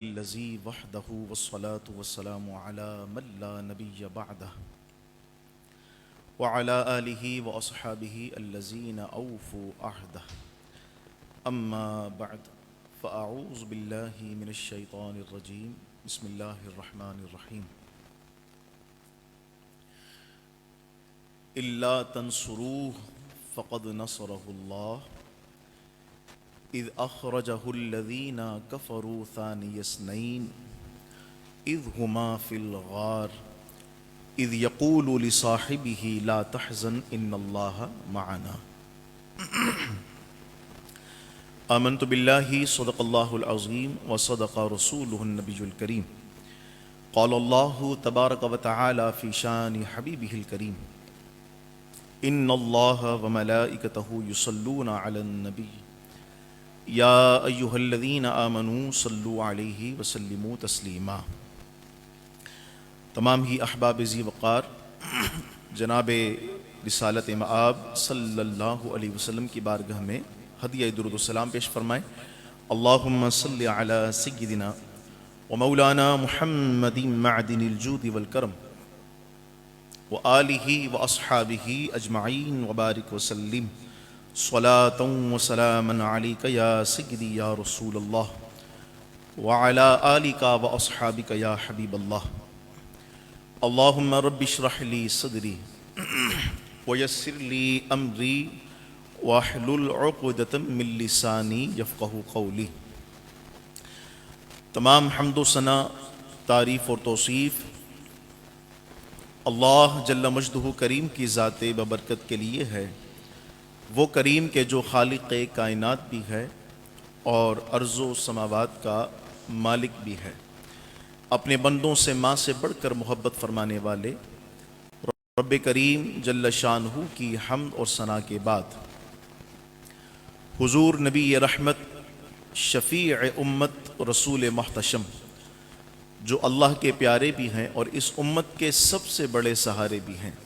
लज़ी वहदहु वस्सलातु वस्सलामु अला मन ला नबिय्य बअदह व अला आलिहि व अस्हाबिहि अल्लज़ीना औफ़ू अहदह अम्मा बअद फ़अऊज़ु बिल्लाहि मिनश शैतानिर रजीम बिस्मिल्लाहिर रहमानिर रहीम इल्ला तंसुरूहु फ़क़द नसरहुल्लाह इज़ अख़रजहुल्लज़ीना कफ़रू सानियस्नैन इज़ हुमा फ़िल ग़ार इज़ यक़ूलु लिसाहिबिही ला तहज़न इन्नल्लाहा मअना। आमन्तु बिल्लाहि सदक़ल्लाहुल अज़ीम व सदक़ रसूलुहुन नबियुल करीम। क़ालल्लाहु तबारक व तआला फ़ी शानि हबीबिहिल करीम इन्नल्लाहा व मलाइकतहु युसल्लूना अलन नबी या अय्युहल्लज़ीना आमनू सल्लु अलैहि वसल्लिमू तस्लीमा। तमाम ही अहबाब ज़ी वक़ार जनाब रिसालत मआब सल्लल्लाहु अलैहि वसल्लम की बारगाह में हदिया दुरूद व सलाम पेश फरमाएँ। अल्लाहुम्मा सल्लि अला सय्यिदिना व मौलाना मुहम्मदिन मअदिनिल जूदि वल करम व आलिहि व अस्हाबिहि अजमईन व बारिक वसल्लिम स्वलातन व सलामन अलैका या सय्यदी या रसूलल्लाह व अला आलिका व अस्हाबिका या हबीबल्लाह। अल्लाहुम्मा रब्बि इश्रह ली सदरी व यस्सिर ली अमरी वहलुल उक़दतम मिन लिसानी यफ़क़हू क़ौली। तमाम हम्दो सना तारीफ़ और तौसीफ़ अल्लाह जल्ल मजदुहु करीम की ज़ाते बबरकत के लिए है, वो करीम के जो खालिक़ कायनात भी है और अर्ज़ो समावात का मालिक भी है। अपने बंदों से माँ से बढ़कर मोहब्बत फरमाने वाले रब्बे करीम जल्ल शानहू की हम्द और सना के बाद हुज़ूर नबी रहमत शफ़ी उम्मत रसूल मुहतशम जो अल्लाह के प्यारे भी हैं और इस उम्मत के सबसे बड़े सहारे भी हैं,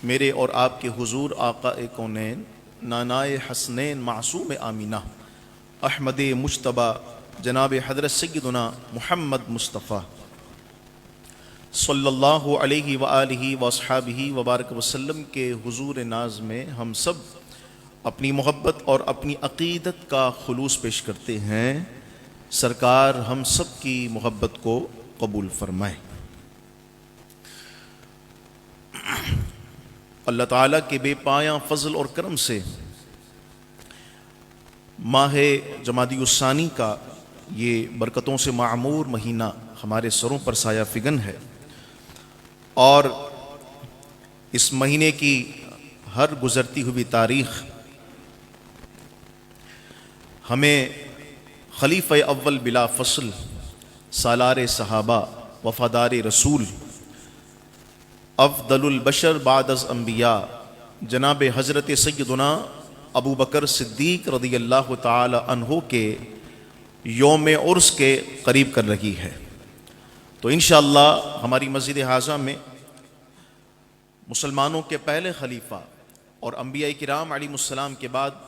मेरे और आपके हुज़ूर आका कौनैन नानाए हसनैन मासूम आमीना अहमद मुज्तबा जनाब हज़रत सय्यदुना मुहम्मद मुस्तफ़ा सल्लल्लाहु अलैहि व आलिहि व अस्हाबिहि व बारक वसल्लम के हुज़ूर नाज में हम सब अपनी मोहब्बत और अपनी अक़ीदत का खुलूस पेश करते हैं। सरकार हम सब की मोहब्बत को कबूल फरमाए। अल्लाह ताला के बेपाया फ़ज़ल और करम से माह जमादी-उस-सानी का ये बरकतों से मामूर महीना हमारे सरों पर साया फिगन है और इस महीने की हर गुज़रती हुई तारीख़ हमें खलीफ़ा अव्वल बिला फ़स्ल सालार सहाबा वफ़ादार रसूल अफ़दलुल बशर बादज़ अम्बिया जनाब हज़रत सय्यदुना अबू बकर सिद्दीक़ रज़ियल्लाहु ताला अन्हु के योम उर्स के करीब कर रही है। तो इंशाअल्लाह हमारी मस्जिद हाज़ा में मुसलमानों के पहले खलीफा और अम्बिया किराम अलैहिमुस्सलाम के बाद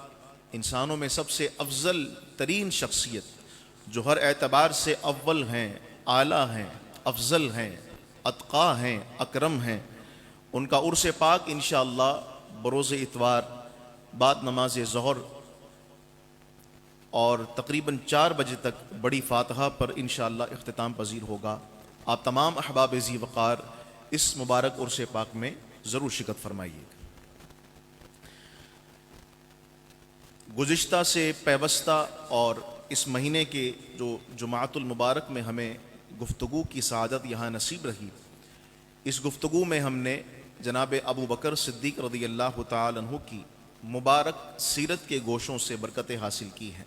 इंसानों में सबसे अफजल तरीन शख्सियत जो हर एतबार से अव्वल हैं, आला हैं, अफजल हैं, अतक़ा हैं, अकरम हैं, उनका उर्स पाक इंशाअल्लाह बरोज़ इतवार बाद नमाज ज़ोहर और तकरीबन 4 बजे तक बड़ी फ़ातिहा पर इंशाअल्लाह इख्तिताम पज़ीर होगा। आप तमाम अहबाब ज़ी वक़ार इस मुबारक उर्स पाक में ज़रूर शिरकत फरमाइएगा। गुज़िश्ता से पैवस्ता और इस महीने के जो जुमाअतुल मुबारक में हमें गुफ्तगू की सआदत यहाँ नसीब रही, इस गुफ्तगू में हमने जनाब अबू बकर सिद्दीक़ रज़ियल्लाहु ताला अन्हु की मुबारक सीरत के गोशों से बरकतें हासिल की हैं।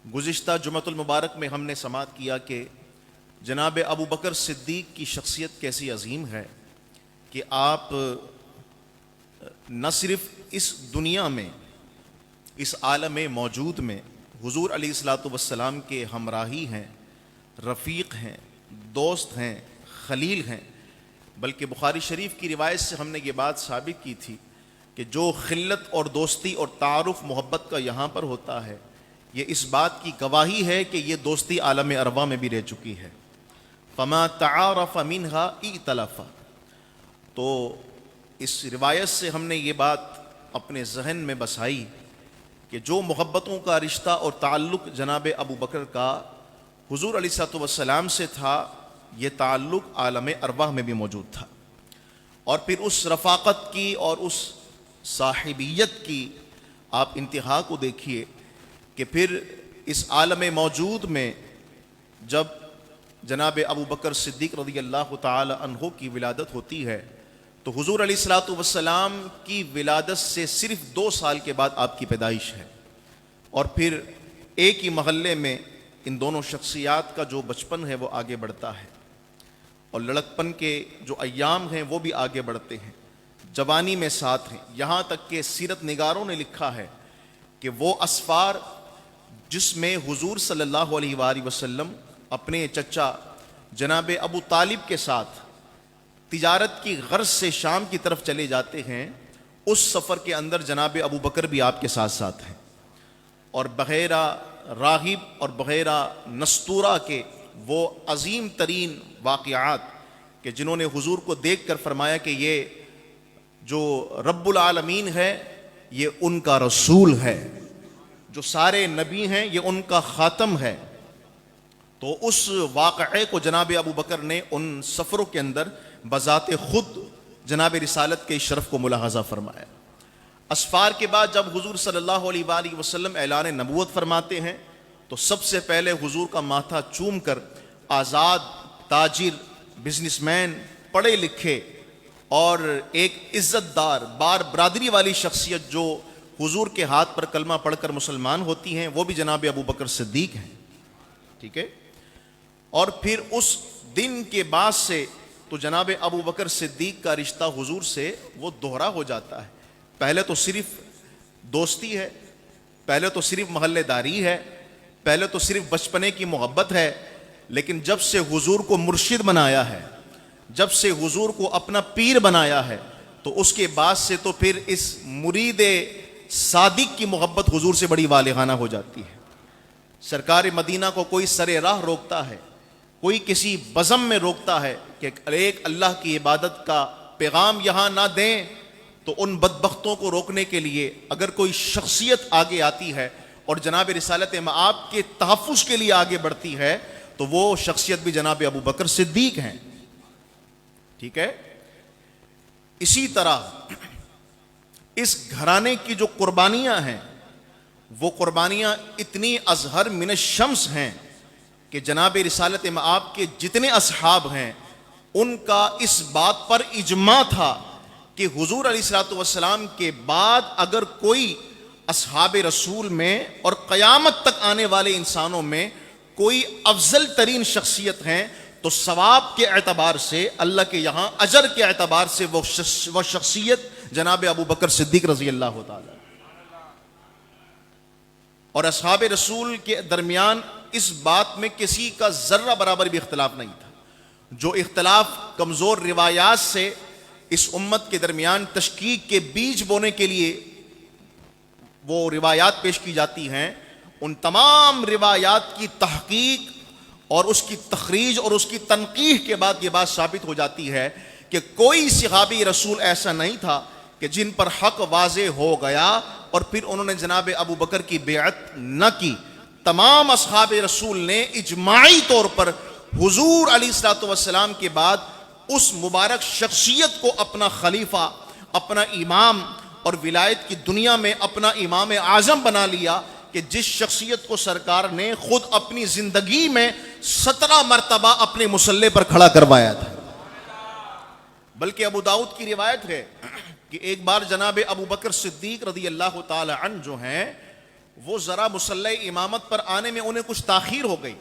गुज़िश्ता जुमाअतुल मुबारक में हमने समाअत किया कि जनाब अबू बकर सिद्दीक़ की शख्सियत कैसी अजीम है कि आप न सिर्फ इस दुनिया में, इस आलम मौजूद में हुज़ूर अलैहिस्सलातु वस्सलाम के हमराही हैं, रफ़ीक हैं, दोस्त हैं, खलील हैं, बल्कि बुखारी शरीफ की रिवायत से हमने ये बात साबित की थी कि जो खिल्लत और दोस्ती और तारुफ़ मोहब्बत का यहाँ पर होता है, ये इस बात की गवाही है कि ये दोस्ती आलम अरवा में भी रह चुकी है। फमा तआरफ़ मिन्हा इतलफ़ा। तो इस रिवायत से हमने ये बात अपने जहन में बसाई कि जो मोहब्बतों का रिश्ता और ताल्लुक़ जनाब अबू बकर का हुज़ूर अलैहिस्सलाम से था, ये ताल्लुक़ आलम अरवाह में भी मौजूद था। और फिर उस रफ़ाक़त की और उस साहिबियत की आप इंतहा को देखिए कि फिर इस आलम मौजूद में जब जनाब अबू बकर सिद्दीक़ रज़ियल्लाहु ताला अन्हु की विलादत होती है तो हुज़ूर अलैहिस्सलातु वस्सलाम की विलादत से सिर्फ 2 साल के बाद आपकी पैदाइश है। और फिर एक ही महल्ले में इन दोनों शख्सियात का जो बचपन है वो आगे बढ़ता है और लड़कपन के जो अय्याम हैं वो भी आगे बढ़ते हैं, जवानी में साथ हैं। यहाँ तक कि सीरत निगारों ने लिखा है कि वो असफार जिसमें हुज़ूर सल्लल्लाहु अलैहि वसल्लम अपने चचा जनाब अबू तालिब के साथ तिजारत की गर्ज से शाम की तरफ चले जाते हैं, उस सफ़र के अंदर जनाब अबू बकर भी आपके साथ साथ हैं। और बग़ैरा रागिब और बग़ैरा नस्तूरा के वो अजीम तरीन वाक़ियात कि जिन्होंने हुज़ूर को देख कर फरमाया कि ये जो रब्बुल आलमीन है ये उनका रसूल है, जो सारे नबी हैं ये उनका ख़ातम है। तो उस वाक़े को जनाब अबू बकर ने उन सफ़रों के अंदर बज़ाते खुद जनाब रिसालत के शरफ़ को मुलाहज़ा फरमाया। असफ़ार के बाद जब हुज़ूर सल्लल्लाहु अलैहि वसल्लम ऐलान नबूवत फरमाते हैं तो सबसे पहले हुज़ूर का माथा चूम कर आज़ाद ताजिर, बिजनेसमैन, पढ़े लिखे और एक इज़्ज़तदार बार बरादरी वाली शख्सियत जो हुज़ूर के हाथ पर कलमा पढ़कर मुसलमान होती हैं वो भी जनाब अबू बकर सिद्दीक़ हैं। ठीक है। और फिर उस दिन के बाद से तो जनाब अबू बकर सिद्दीक़ का रिश्ता हुज़ूर से वो दोहरा हो जाता है। पहले तो सिर्फ दोस्ती है, पहले तो सिर्फ महल्लेदारी है, पहले तो सिर्फ बचपने की मोहब्बत है, लेकिन जब से हुज़ूर को मुर्शिद बनाया है, जब से हुज़ूर को अपना पीर बनाया है, तो उसके बाद से तो फिर इस मुरीद सादिक की मोहब्बत हुज़ूर से बड़ी वालिहाना हो जाती है। सरकार मदीना को कोई सरे राह रोकता है, कोई किसी बज़म में रोकता है कि एक अल्लाह की इबादत का पैगाम यहाँ ना दें, तो उन बदबख्तों को रोकने के लिए अगर कोई शख्सियत आगे आती है और जनाब रिसालत मआब के तहफ़्फ़ुज़ के लिए आगे बढ़ती है तो वो शख्सियत भी जनाब अबू बकर सिद्दीक़ हैं। ठीक है। इसी तरह इस घराने की जो कुर्बानियाँ हैं वो कुर्बानियाँ इतनी अज़हर मिन शम्स हैं कि जनाब रिसालत मआब के जितने असहाब हैं उनका इस बात पर इजमा था कि हुज़ूर अलैहिस्सलातु वस्सलाम के बाद अगर कोई असहाब रसूल में और क़यामत तक आने वाले इंसानों में कोई अफजल तरीन शख्सियत हैं तो सवाब के एतबार से, अल्लाह के यहाँ अजर के एतबार से वो शख्सियत जनाब अबू बकर सिद्दीक़ रज़ियल्लाहु ताला। और असहाब रसूल के दरमियान इस बात में किसी का ज़र्रा बराबर भी इख्तलाफ नहीं था। जो इख्तलाफ कमज़ोर रिवायात से इस उम्मत के दरमियान तशकीक के बीज बोने के लिए वो रिवायात पेश की जाती हैं, उन तमाम रिवायात की तहकीक और उसकी तखरीज और उसकी तनकीह के बाद ये बात साबित हो जाती है कि कोई सहाबी रसूल ऐसा नहीं था कि जिन पर हक वाज़े हो गया और फिर उन्होंने जनाब अबू बकर की बेअत न की। तमाम असहाब रसूल ने इजमाई तौर पर हुजूर अलैहिस्सलातु वस्सलाम के बाद उस मुबारक शख्सियत को अपना खलीफा, अपना इमाम और विलायत की दुनिया में अपना इमाम आज़म बना लिया कि जिस शख्सियत को सरकार ने खुद अपनी जिंदगी में 17 मरतबा अपने मुसल्ले पर खड़ा करवाया था। बल्कि अबू दाऊद की रिवायत है कि एक बार जनाब अबू बकर सिद्दीक रज़ियल्लाहु ताला अन्हु जो हैं वो ज़रा मुसल्ले इमामत पर आने में उन्हें कुछ ताख़ीर हो गई,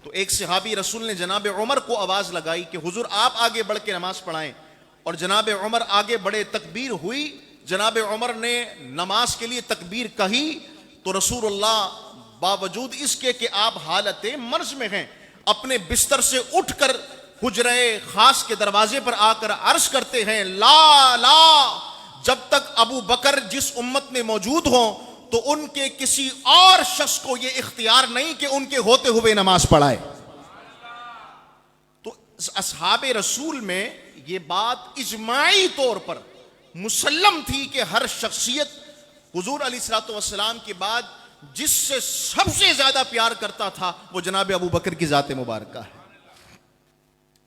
तो एक सहाबी रसूल ने जनाब उमर को आवाज़ लगाई कि हुजूर आप आगे बढ़ के नमाज पढ़ाएं। और जनाब उमर आगे बढ़े, तकबीर हुई, जनाब उमर ने नमाज के लिए तकबीर कही तो रसूलुल्लाह बावजूद इसके कि आप हालत मर्ज में हैं अपने बिस्तर से उठकर हुजरे खास के दरवाजे पर आकर अर्ज करते हैं, ला ला, जब तक अबू बकर जिस उम्मत में मौजूद हों तो उनके किसी और शख्स को यह इख्तियार नहीं कि उनके होते हुए नमाज पढ़ाए। तो असहाबे रसूल में यह बात इजमाई तौर पर मुसल्लम थी कि हर शख्सियत हुजूर अलैहिस्सलातु वस्सलाम के बाद जिससे सबसे ज्यादा प्यार करता था वो जनाब अबू बकर की जात मुबारक है।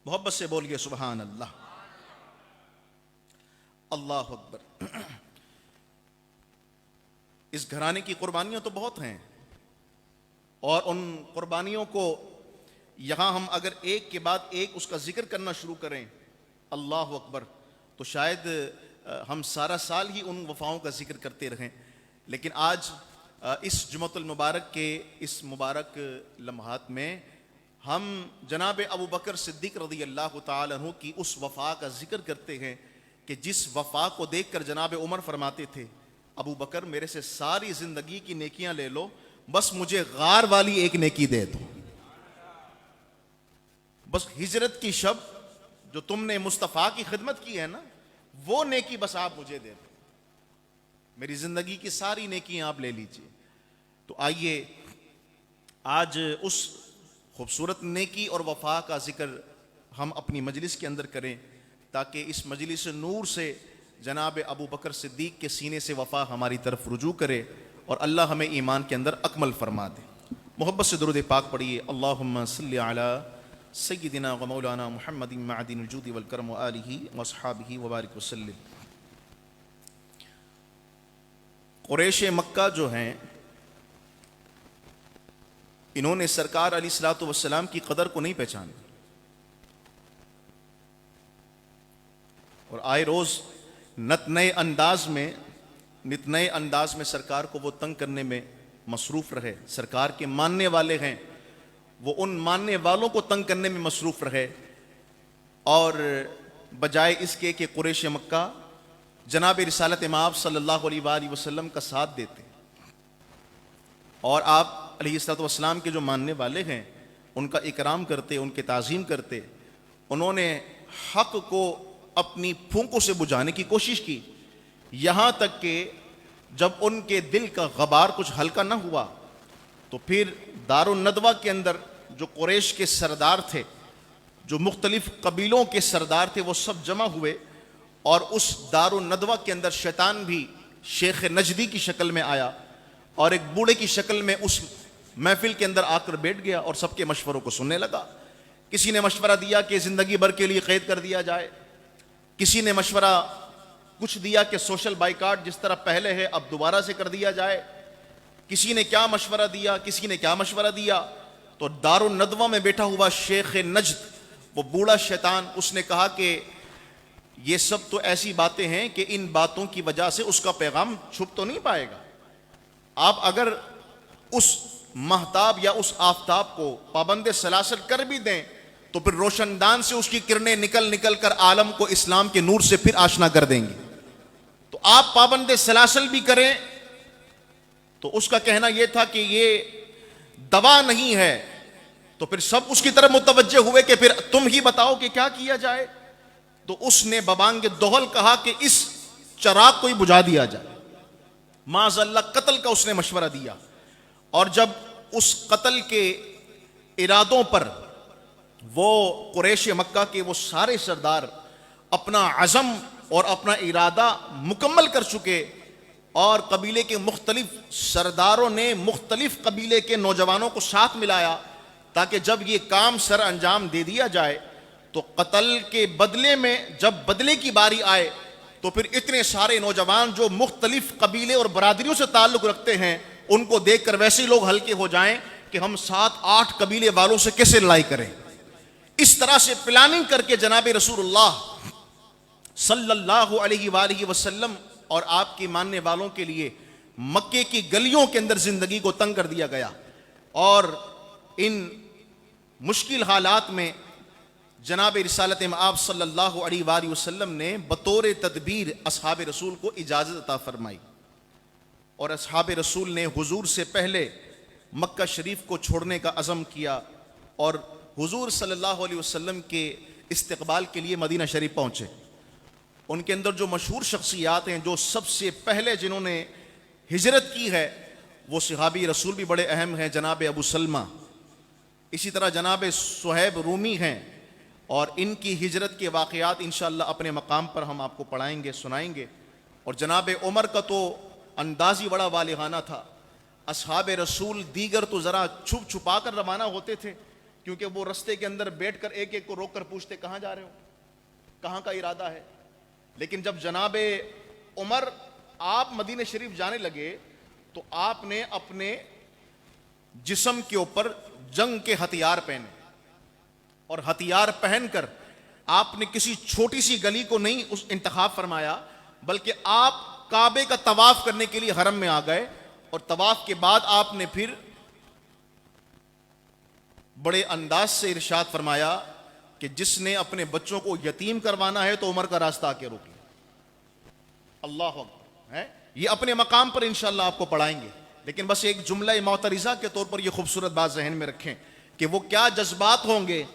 मोहब्बत से बोलिए सुभान अल्लाह, अल्लाह अकबर। इस घराने की कुर्बानियां तो बहुत हैं और उन कुर्बानियों को यहां हम अगर एक के बाद एक उसका जिक्र करना शुरू करें, अल्लाह अकबर, तो शायद हम सारा साल ही उन वफाओं का जिक्र करते रहें। लेकिन आज इस जुमअतुल मुबारक के इस मुबारक लम्हात में हम जनाब अबू बकर सिद्दीक रज़ी अल्लाह तआला अन्हु की उस वफ़ा का जिक्र करते हैं कि जिस वफ़ा को देखकर जनाब उमर फरमाते थे, अबू बकर मेरे से सारी ज़िंदगी की नेकियां ले लो, बस मुझे गार वाली एक नेकी दे दो। बस हिजरत की शब जो तुमने मुस्तफ़ा की खिदमत की है ना, वो नेकी बस आप मुझे दे दो, मेरी ज़िंदगी की सारी नेकियां आप ले लीजिए। तो आइए आज उस खूबसूरत नेकी और वफा का जिक्र हम अपनी मजलिस के अंदर करें, ताकि इस मजलिस नूर से जनाब अबू बकर सिद्दीक के सीने से वफा हमारी तरफ रुजू करे और अल्लाह हमें ईमान के अंदर अकमल फरमा दे। मोहब्बत से दुरूद पाक पढ़िए, अल्लाहुम्मा सल्लि अला सय्यिदिना व मौलाना मुहम्मदिन मअदिनिल जूदि वल करम व आलिहि व अस्हाबिहि व बारिक वसल्लिम। कुरैश मक्का जो हैं, इन्होंने सरकार अलैहिस्सलातु वस्सलाम की कदर को नहीं पहचाना और आए रोज नित नए अंदाज में सरकार को वो तंग करने में मसरूफ रहे। सरकार के मानने वाले हैं, वो उन मानने वालों को तंग करने में मसरूफ रहे और बजाय इसके कि कुरैश मक्का जनाब रिसालत इमाम सल्लल्लाहु अलैहि वसल्लम का साथ देते और आप अलैहिस्सलातु वस्सलाम के जो मानने वाले हैं उनका इकराम करते, उनके ताज़ीम करते, उन्होंने हक को अपनी फूंकों से बुझाने की कोशिश की। यहाँ तक कि जब उनके दिल का गबार कुछ हल्का न हुआ तो फिर दारुन नदवा के अंदर जो कुरैश के सरदार थे, जो मुख्तलिफ कबीलों के सरदार थे, वो सब जमा हुए और उस दारुन नदवा के अंदर शैतान भी शेख नजदी की शक्ल में आया और एक बूढ़े की शक्ल में उस महफिल के अंदर आकर बैठ गया और सबके मशवरों को सुनने लगा। किसी ने मशवरा दिया कि ज़िंदगी भर के लिए कैद कर दिया जाए, किसी ने मशवरा कुछ दिया कि सोशल बाइकाट जिस तरह पहले है अब दोबारा से कर दिया जाए, किसी ने क्या मशवरा दिया, किसी ने क्या मशवरा दिया। तो दारुन नदवा में बैठा हुआ शेख नजद, वो बूढ़ा शैतान, उसने कहा कि ये सब तो ऐसी बातें हैं कि इन बातों की वजह से उसका पैगाम छुप तो नहीं पाएगा। आप अगर उस महताब या उस आफताब को पाबंद सलासल कर भी दें तो फिर रोशनदान से उसकी किरणें निकल निकल कर आलम को इस्लाम के नूर से फिर आशना कर देंगे। तो आप पाबंद सलासल भी करें तो उसका कहना यह था कि ये दवा नहीं है, तो फिर सब उसकी तरफ मुतवज्जे हुए कि फिर तुम ही बताओ कि क्या किया जाए। तो उसने बबांग दोहल कहा कि इस चराग को ही बुझा दिया जाए। माज़अल्लाह कत्ल का उसने मशवरा दिया और जब उस कत्ल के इरादों पर वो कुरैश मक्का के वो सारे सरदार अपना अज़म और अपना इरादा मुकम्मल कर चुके और कबीले के मुख्तलिफ सरदारों ने मुख्तलिफ कबीले के नौजवानों को साथ मिलाया ताकि जब ये काम सर अंजाम दे दिया जाए तो कत्ल के बदले में जब बदले की बारी आए तो फिर इतने सारे नौजवान जो मुख्तलिफ कबीले और बरादरियों से ताल्लुक़ रखते हैं उनको देखकर वैसे ही लोग हल्के हो जाएं कि हम 7-8 कबीले वालों से कैसे लड़ाई करें। इस तरह से प्लानिंग करके जनाब रसूलुल्लाह सल्लल्लाहु अलैहि वसल्लम और आपके मानने वालों के लिए मक्के की गलियों के अंदर जिंदगी को तंग कर दिया गया और इन मुश्किल हालात में जनाब रिसालत आप सल्लल्लाहु अलैहि वसल्लम ने बतौर तदबीर असहाब रसूल को इजाज़त अता फरमाई और असहाब रसूल ने हुजूर से पहले मक्का शरीफ को छोड़ने का अज़म किया और हुजूर सल्लल्लाहु अलैहि वसल्लम के इस्तकबाल के लिए मदीना शरीफ पहुँचे। उनके अंदर जो मशहूर शख्सियात हैं, जो सबसे पहले जिन्होंने हिजरत की है वो सहाबी रसूल भी बड़े अहम हैं, जनाब अबू सलमा, इसी तरह जनाब सुहैब रूमी हैं, और इनकी हिजरत के वाक़यात इंशाअल्लाह अपने मकाम पर हम आपको पढ़ाएंगे, सुनाएंगे। और जनाब उमर का तो अंदाज़ ही बड़ा वालिहाना था। असहाब रसूल दीगर तो ज़रा छुप छुपा कर रवाना होते थे, क्योंकि वो रस्ते के अंदर बैठ कर एक एक को रोक कर पूछते कहाँ जा रहे हो, कहाँ का इरादा है। लेकिन जब जनाब उमर आप मदीने शरीफ जाने लगे तो आपने अपने जिस्म के ऊपर जंग के हथियार पहने, और हथियार पहनकर आपने किसी छोटी सी गली को नहीं उस इंतखाब फरमाया, बल्कि आप काबे का तवाफ करने के लिए हरम में आ गए। और तवाफ के बाद आपने फिर बड़े अंदाज से इरशाद फरमाया कि जिसने अपने बच्चों को यतीम करवाना है तो उमर का रास्ता आके रोके। अल्लाह अकबर है। ये अपने मकाम पर इंशाअल्लाह आपको पढ़ाएंगे, लेकिन बस एक जुमला मोतरिज़ा के तौर पर यह खूबसूरत बात जहन में रखें कि वो क्या जज्बात होंगे,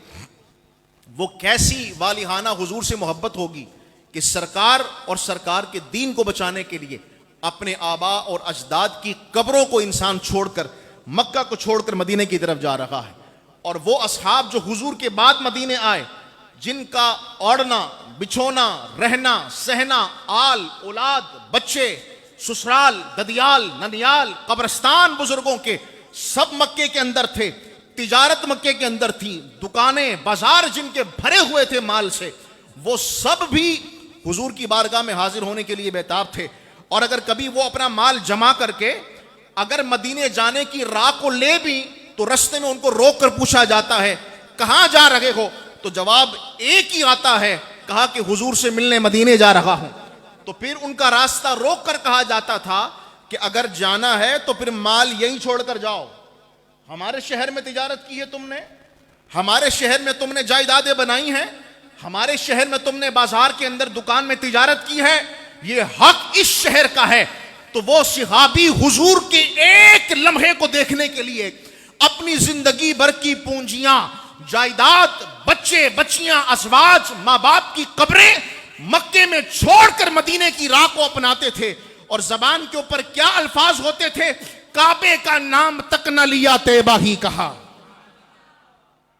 वो कैसी वालिहाना हुजूर से मोहब्बत होगी कि सरकार और सरकार के दीन को बचाने के लिए अपने आबा और अजदाद की कब्रों को इंसान छोड़कर, मक्का को छोड़कर मदीने की तरफ जा रहा है। और वो असहाब जो हुजूर के बाद मदीने आए, जिनका ओढ़ना, बिछोना, रहना, सहना, आल औलाद, बच्चे, ससुराल, ददियाल, ननियाल, कब्रस्तान बुजुर्गों के सब मक्के के अंदर थे, तिजारत मक्के के अंदर थी, दुकानें बाजार जिनके भरे हुए थे माल से, वो सब भी हुजूर की बारगाह में हाजिर होने के लिए बेताब थे। और अगर कभी वो अपना माल जमा करके अगर मदीने जाने की राह को ले भी तो रास्ते में उनको रोक कर पूछा जाता है कहां जा रहे हो, तो जवाब एक ही आता है, कहा कि हुजूर से मिलने मदीने जा रहा हूं। तो फिर उनका रास्ता रोक कर कहा जाता था कि अगर जाना है तो फिर माल यहीं छोड़कर जाओ, हमारे शहर में तिजारत की है तुमने, हमारे शहर में तुमने जायदादें बनाई हैं, हमारे शहर में तुमने बाजार के अंदर दुकान में तिजारत की है, ये हक इस शहर का है। तो वो सहाबी हुजूर के एक लम्हे को देखने के लिए अपनी जिंदगी भर की पूंजियां, जायदाद, बच्चे बच्चियां, अज़वाज, माँ बाप की कब्रें मक्के में छोड़कर मदीने की राह को अपनाते थे। और जबान के ऊपर क्या अल्फाज होते थे, काबे का नाम तक न लिया तैबा ही कहा।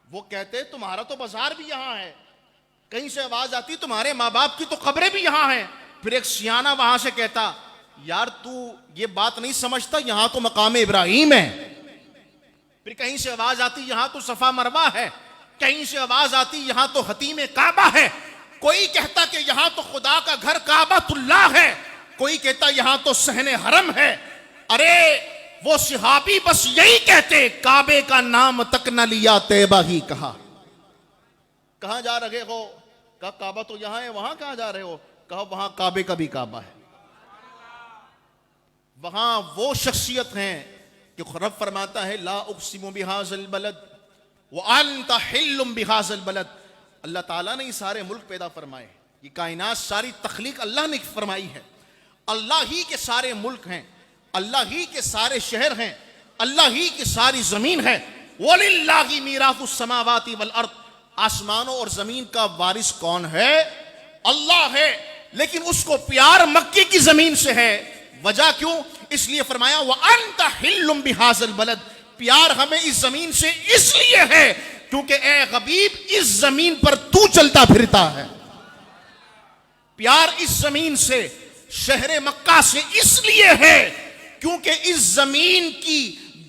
वो कहते तुम्हारा तो बाजार भी यहां है, कहीं से आवाज आती तुम्हारे माँ बाप की तो कब्रें भी यहां हैं। फिर एक सियाना वहां से कहता यार तू ये बात नहीं समझता, यहां तो मकाम इब्राहिम है। फिर कहीं से आवाज आती यहां तो सफा मरवा है, कहीं से आवाज आती यहां तो हतीम काबा है, कोई कहता कि यहां तो खुदा का घर काबातुल्लाह है, कोई कहता यहां तो सहने हरम है। अरे वो सहाबी बस यही कहते, काबे का नाम तक न लिया तैबा ही कहा। कहां जा रहे हो, कहा काबा तो यहां है, वहां कहां जा रहे हो, कहा वहां काबे का भी काबा है। वहां वो शख्सियत हैं कि रब फरमाता है ला उक़सिमु बिहाज़िल बलद व अन्ता हिल्लुम बिहाज़िल बलद। अल्लाह ताला ने ये सारे मुल्क पैदा फरमाए, ये कायनात सारी तख्लीक अल्लाह ने फरमाई है, अल्लाह ही के सारे मुल्क हैं, अल्लाह ही के सारे शहर हैं, अल्लाह ही की सारी जमीन है। वलिल्लाहि मीराथुस समावाति वल अर्द, आसमानों और जमीन का वारिस कौन है, अल्लाह है। लेकिन उसको प्यार मक्के की जमीन से है। वजह क्यों, इसलिए फरमाया व अन्ता हिल्लुम बिहाज़िल बलद, प्यार हमें इस जमीन से इसलिए है क्योंकि ए गबीब इस जमीन पर तू चलता फिरता है। प्यार इस जमीन से, शहर मक्का से इसलिए है क्योंकि इस जमीन की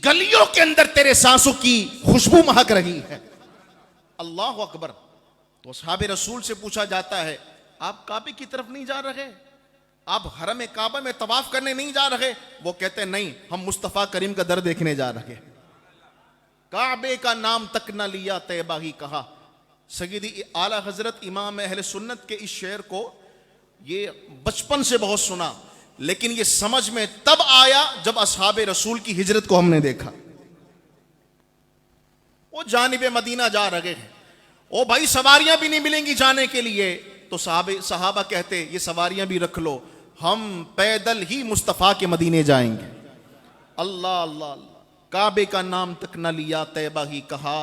गलियों के अंदर तेरे सांसों की खुशबू महक रही है। अल्लाह अकबर। तो असहाब रसूल से पूछा जाता है आप काबे की तरफ नहीं जा रहे, आप हरम काबा में तवाफ करने नहीं जा रहे, वो कहते नहीं हम मुस्तफ़ा करीम का दर देखने जा रहे। काबे का नाम तक न लिया तैबा ही कहा। सय्यदी आला हजरत इमाम अहले सुन्नत के इस शेर को ये बचपन से बहुत सुना, लेकिन ये समझ में तब आया जब असहाब रसूल की हिजरत को हमने देखा। वो जानिबे मदीना जा रहे हैं, ओ भाई सवारियां भी नहीं मिलेंगी जाने के लिए, तो सहाबा कहते ये सवारियां भी रख लो, हम पैदल ही मुस्तफ़ा के मदीने जाएंगे। अल्लाह अल्लाह अल्लाह। काबे का नाम तक न लिया तैबा ही कहा।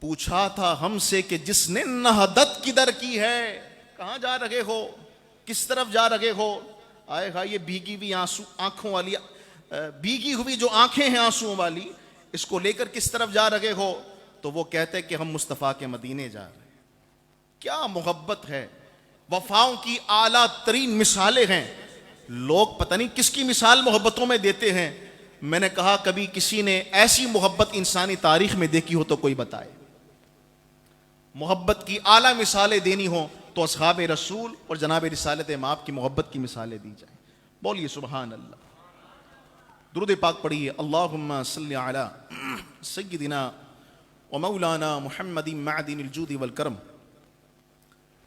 पूछा था हमसे कि जिसने नहदत किधर की है, कहां जा रहे हो, किस तरफ जा रहे हो। आएगा ये भीगी हुई आंसू आंखों वाली, भीगी हुई जो आंखें हैं आंसुओं वाली, इसको लेकर किस तरफ जा रहे हो? तो वो कहते हैं कि हम मुस्तफ़ा के मदीने जा रहे हैं। क्या मोहब्बत है, वफाओं की आला तरीन मिसालें हैं। लोग पता नहीं किसकी मिसाल मोहब्बतों में देते हैं। मैंने कहा कभी किसी ने ऐसी मोहब्बत इंसानी तारीख में देखी हो तो कोई बताए। मोहब्बत की आला मिसालें देनी हो तो असहाब रसूल और जनाब रिसालत माप की मोहब्बत की मिसालें दी जाए। बोलिए सुबहान अल्लाह। दुरूद पाक पढ़िए। अल्लाहुम्मा सल्लि अला सय्यिदिना व मौलाना मुहम्मदिन मअदिनिल जूदि वल करम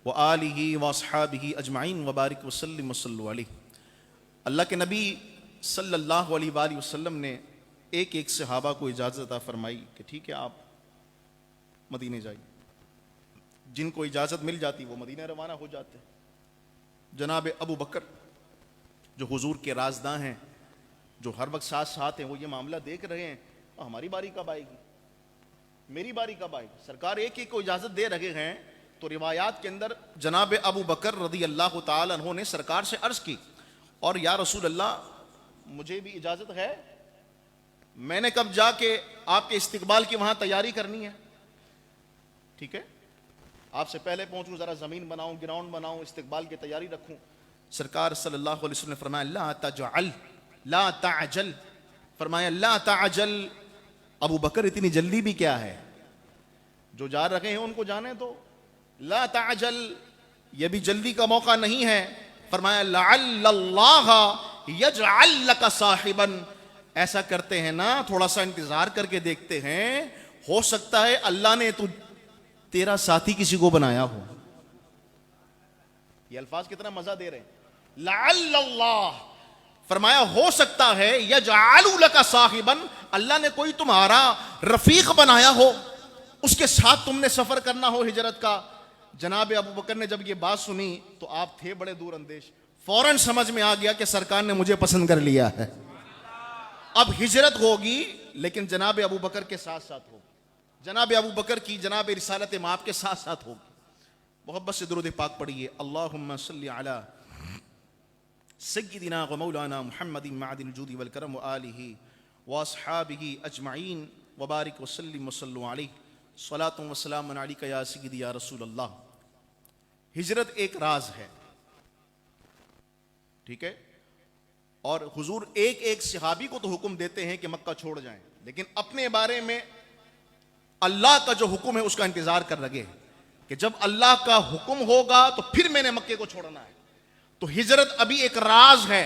व आलिहि व अस्हाबिहि अजमाइन व बारिक व सल्लिम व सल्लु अलैहि। अल्लाह के नबी सल्लल्लाहु अलैहि वसल्लम ने एक एक सहाबा को इजाज़त अता फरमाई कि ठीक है आप मदीने जाइए। जिनको इजाज़त मिल जाती वो मदीना रवाना हो जाते। जनाब अबू बकर जो हुजूर के राजदां हैं, जो हर वक्त साथ साथ हैं, वो ये मामला देख रहे हैं हमारी बारी कब आएगी, मेरी बारी कब आएगी। सरकार एक एक को इजाज़त दे रहे हैं। तो रिवायात के अंदर जनाब अबू बकर रज़ी अल्लाह तआला अन्हु ने सरकार से अर्ज़ की, और या रसूल अल्लाह मुझे भी इजाज़त है, मैंने कब जाके आपके इस्तिकबाल की वहाँ तैयारी करनी है। ठीक है, आपसे पहले पहुँचूँ, ज़रा ज़मीन बनाऊँ, ग्राउंड बनाऊँ, इस्तिकबाल की तैयारी रखूँ। सरकार सल्लल्लाहु अलैहि वसल्लम ने फरमाया ला ताअजल, फरमाया ला ताअजल। अबू बकर इतनी जल्दी भी क्या है, जो जा रहे हैं उनको जाने दो। ला ताअजल, यह भी जल्दी का मौका नहीं है। फरमाया लअल्लल्लाह यजअल लका साहिबन, ऐसा करते हैं ना, थोड़ा सा इंतजार करके देखते हैं, हो सकता है अल्लाह ने तेरा साथी किसी को बनाया हो। ये अल्फाज कितना मजा दे रहे हैं। लअल्लल्लाह, फरमाया हो सकता है, यजअलु लका साहिबन, अल्लाह ने कोई तुम्हारा रफीक बनाया हो, उसके साथ तुमने सफर करना हो हिजरत का। जनाब अबू बकर ने जब ये बात सुनी तो आप थे बड़े दूर अंदेश, फौरन समझ में आ गया कि सरकार ने मुझे पसंद कर लिया है। अब हिजरत होगी लेकिन जनाब अबू बकर के साथ साथ होगी, जनाब अबू बकर की जनाब रिसालत माप के साथ साथ होगी। मोहब्बत से दुरूद पाक पढ़िए। अल्लाहुम्मा सल्लि अला सय्यिदिना व मौलाना मुहम्मदिन मअदिनिल जूदि वल करम व आलिहि व अस्हाबिहि अजमाइन व बारिक व सल्लिम व सल्लु अलैहि सलातु व सलामुन अलैका या सय्यिदी या रसूल अल्लाह। हिजरत एक राज है, ठीक है, और हुजूर एक एक सहाबी को तो हुक्म देते हैं कि मक्का छोड़ जाएं, लेकिन अपने बारे में अल्लाह का जो हुक्म है उसका इंतजार कर लगे कि जब अल्लाह का हुक्म होगा तो फिर मैंने मक्के को छोड़ना है। तो हिजरत अभी एक राज है।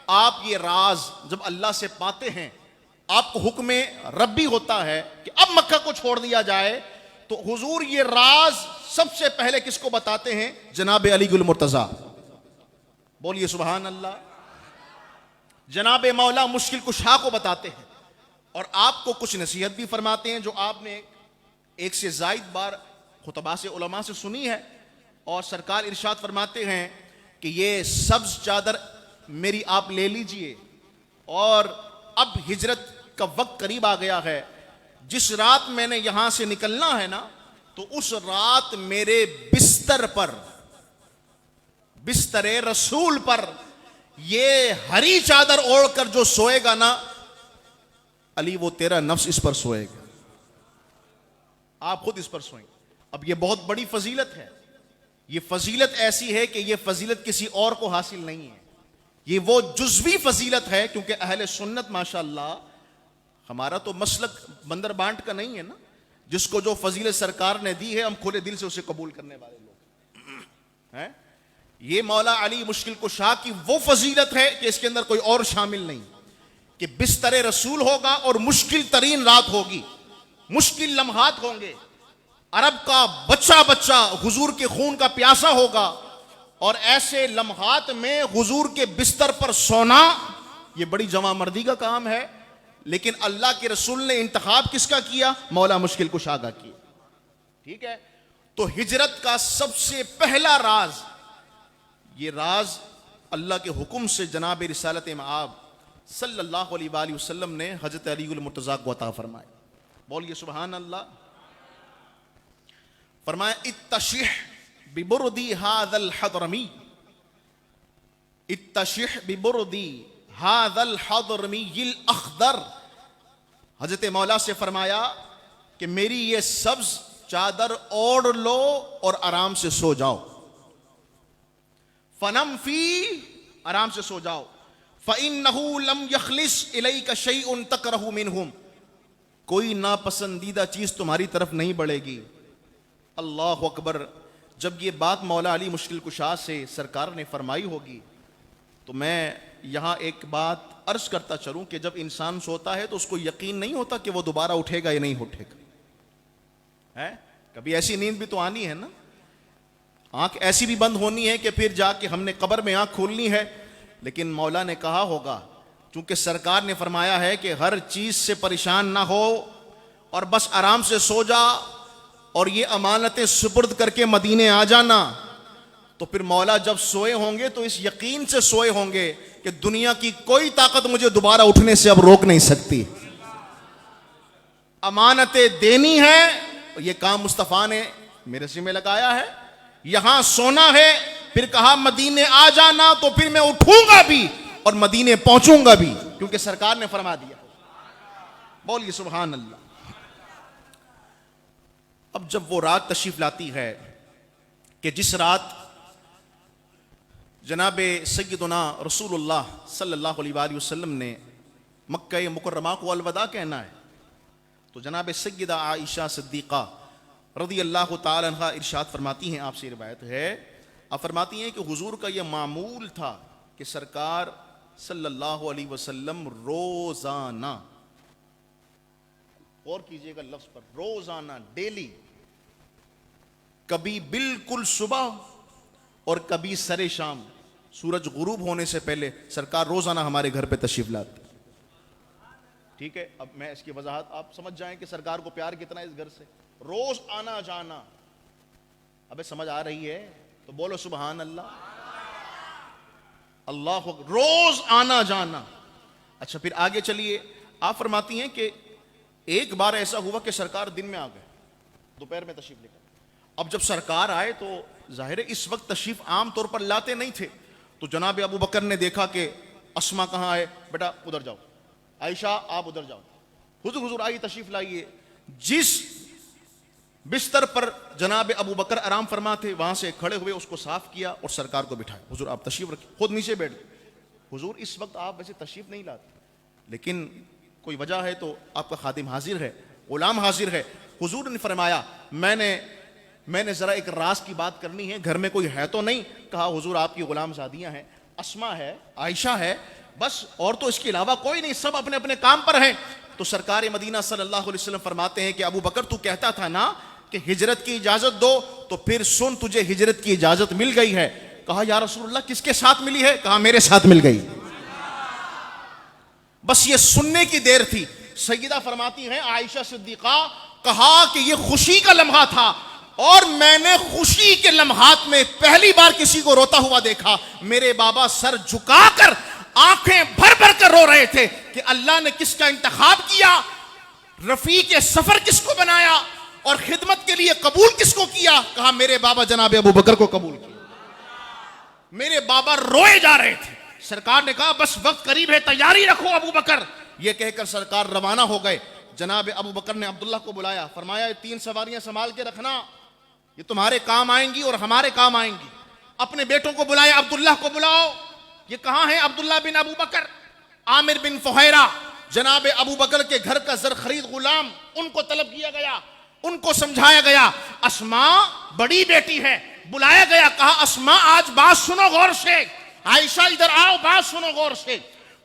आप ये राज जब अल्लाह से पाते हैं, आपको हुक्म रब्बी होता है कि अब मक्का को छोड़ दिया जाए, तो हुजूर ये राज सबसे पहले किसको बताते हैं? जनाब अली गुल मुर्तजा। बोलिए सुभान अल्लाह। जनाब मौला मुश्किल कुशा को बताते हैं और आपको कुछ नसीहत भी फरमाते हैं जो आपने एक से जायद बार खुतबा से उलमा से सुनी है। और सरकार इरशाद फरमाते हैं कि ये सब्ज चादर मेरी आप ले लीजिए, और अब हिजरत का वक्त करीब आ गया है। जिस रात मैंने यहां से निकलना है ना, तो उस रात मेरे बिस्तर पर, बिस्तरे रसूल पर ये हरी चादर ओढ़कर जो सोएगा ना, अली वो तेरा नफ्स इस पर सोएगा, आप खुद इस पर सोएंगे। अब ये बहुत बड़ी फजीलत है। ये फजीलत ऐसी है कि ये फजीलत किसी और को हासिल नहीं है। ये वो जुज़वी फजीलत है, क्योंकि अहले सुन्नत माशाअल्लाह, हमारा तो मसलक बंदर बांट का नहीं है ना। जिसको जो फजीलत सरकार ने दी है, हम खुले दिल से उसे कबूल करने वाले लोग हैं। ये मौला अली मुश्किल कुशा की वो फजीलत है कि इसके अंदर कोई और शामिल नहीं, कि बिस्तरे रसूल होगा और मुश्किल तरीन रात होगी, मुश्किल लम्हात होंगे, अरब का बच्चा बच्चा हुजूर के खून का प्यासा होगा, और ऐसे लम्हात में हुजूर के बिस्तर पर सोना ये बड़ी जवां मर्दी का काम है। लेकिन अल्लाह के रसूल ने इंतखाब किसका किया? मौला मुश्किल कुशा का किया। ठीक है, तो हिजरत का सबसे पहला राज, ये राज अल्लाह के हुक्म से जनाब रिसालत मआब सल्लल्लाहु अलैहि वसल्लम ने हजरत अली गुल मुर्तज़ा को अता फरमाया। बोलिए सुभान अल्लाह। फरमाया इत्तशिह बिबुर्दी हादल हदरमी, इत्तशिह बिबुर्दी हादल हदरमील अखदर। हजरत मौला से फरमाया कि मेरी ये सब्ज चादर ओढ़ लो और आराम से सो जाओ। फनम फी, आराम से सो जाओ। फ़इन्नहु लम यखलिस इलैका शैउन तकरहु मिनहुम, कोई नापसंदीदा चीज तुम्हारी तरफ नहीं बढ़ेगी। अल्लाह अकबर। जब ये बात मौला अली मुश्किल कुशा से सरकार ने फरमाई होगी तो मैं यहां एक बात अर्ज करता चलूं कि जब इंसान सोता है तो उसको यकीन नहीं होता कि वो दोबारा उठेगा या नहीं उठेगा। है कभी ऐसी नींद भी तो आनी है ना, आंख ऐसी भी बंद होनी है कि फिर जाके हमने कब्र में आंख खोलनी है। लेकिन मौला ने कहा होगा, क्योंकि सरकार ने फरमाया है कि हर चीज से परेशान ना हो और बस आराम से सो जा और ये अमानतें सुपुर्द करके मदीने आ जाना। तो फिर मौला जब सोए होंगे तो इस यकीन से सोए होंगे कि दुनिया की कोई ताकत मुझे दोबारा उठने से अब रोक नहीं सकती। अमानतें देनी है, ये काम मुस्तफा ने मेरे जिम्मे लगाया है। यहां सोना है, फिर कहा मदीने आ जाना, तो फिर मैं उठूंगा भी और मदीने पहुंचूंगा भी, क्योंकि सरकार ने फरमा दिया। बोलिए सुभान अल्लाह। अब जब वो रात तशरीफ लाती है कि जिस रात जनाबे सय्यदुना रसूलुल्लाह सल्लल्लाहु अलैहि वसल्लम ने मक्का मुकर्रमा को अलविदा कहना है, तो जनाबे सय्यदा आयशा सिद्दीक़ा रज़ी अल्लाह ताला अन्हा इरशाद फरमाती हैं, आपसे रिवायत है, आप फरमाती हैं कि हुजूर का यह मामूल था कि सरकार सल्लल्लाहु अलैहि वसल्लम रोजाना, और कीजिएगा लफ्ज पर, रोजाना, डेली, कभी बिल्कुल सुबह और कभी सरे शाम, सूरज गुरूब होने से पहले सरकार रोजाना हमारे घर पे तशरीफ लाते। ठीक है, अब मैं इसकी वजाहत आप समझ जाएं कि सरकार को प्यार कितना है इस घर से। रोज आना जाना, अबे समझ आ रही है तो बोलो सुभान अल्लाह। अल्लाह, रोज आना जाना। अच्छा, फिर आगे चलिए, आप फरमाती हैं कि एक बार ऐसा हुआ कि सरकार दिन में आ गए, दोपहर में तशरीफ लेकर। अब जब सरकार आए तो जाहिर है इस वक्त तशरीफ आम तौर पर लाते नहीं थे, तो जनाब अबू बकर ने देखा कि अस्मा कहाँ है, बेटा उधर जाओ, आयशा आप उधर जाओ, हुजूर हुजूर आइए तशरीफ लाइए। जिस बिस्तर पर जनाब अबू बकर आराम फरमा थे वहां से खड़े हुए उसको साफ किया और सरकार को बिठाया, हुजूर आप तशरीफ रखिए, खुद नीचे बैठ गए। हुजूर इस वक्त आप वैसे तशरीफ नहीं लाते, लेकिन कोई वजह है तो आपका खादिम हाजिर है, गुलाम हाजिर है। हुजूर ने फरमाया मैंने जरा एक राज की बात करनी है, घर में कोई है तो नहीं? कहा हुजूर आपकी गुलाम ज़ादियाँ हैं, अस्मा है, आयशा है, बस, और तो इसके अलावा कोई नहीं, सब अपने अपने काम पर हैं। तो सरकार मदीना सल्लल्लाहु अलैहि वसल्लम फरमाते हैं कि अबू बकर तू कहता था ना कि हिजरत की इजाजत दो, तो फिर सुन तुझे हिजरत की इजाजत मिल गई है। कहा या रसूलल्लाह किसके साथ मिली है? कहा मेरे साथ मिल गई। बस ये सुनने की देर थी। सैयदा फरमाती हैं आयशा सिद्दीक़ा, कहा कि ये खुशी का लम्हा था और मैंने खुशी के लम्हात में पहली बार किसी को रोता हुआ देखा। मेरे बाबा सर झुकाकर आंखें भर भर कर रो रहे थे कि अल्लाह ने किसका इंतखाब किया, रफीक सफर किसको बनाया और खिदमत के लिए कबूल किसको किया। कहा मेरे बाबा जनाब अबू बकर को कबूल किया। मेरे बाबा रोए जा रहे थे। सरकार ने कहा बस वक्त करीब है, तैयारी रखो अबू बकर। यह कहकर सरकार रवाना हो गए। जनाब अबू बकर ने अब्दुल्ला को बुलाया, फरमाया ये 3 सवारियां संभाल के रखना, ये तुम्हारे काम आएंगी और हमारे काम आएंगी। अपने बेटों को बुलाया, अब्दुल्ला को बुलाओ। ये कहां है? अब्दुल्ला बिन अबू बकर, आमिर बिन फुहैरा, जनाब अबू बकर के घर का जर खरीद गुलाम, उनको तलब किया गया, उनको समझाया गया। अस्मा बड़ी बेटी है, बुलाया गया, कहा अस्मा आज बात सुनो गौर से, आयशा इधर आओ, बात सुनो गौर से।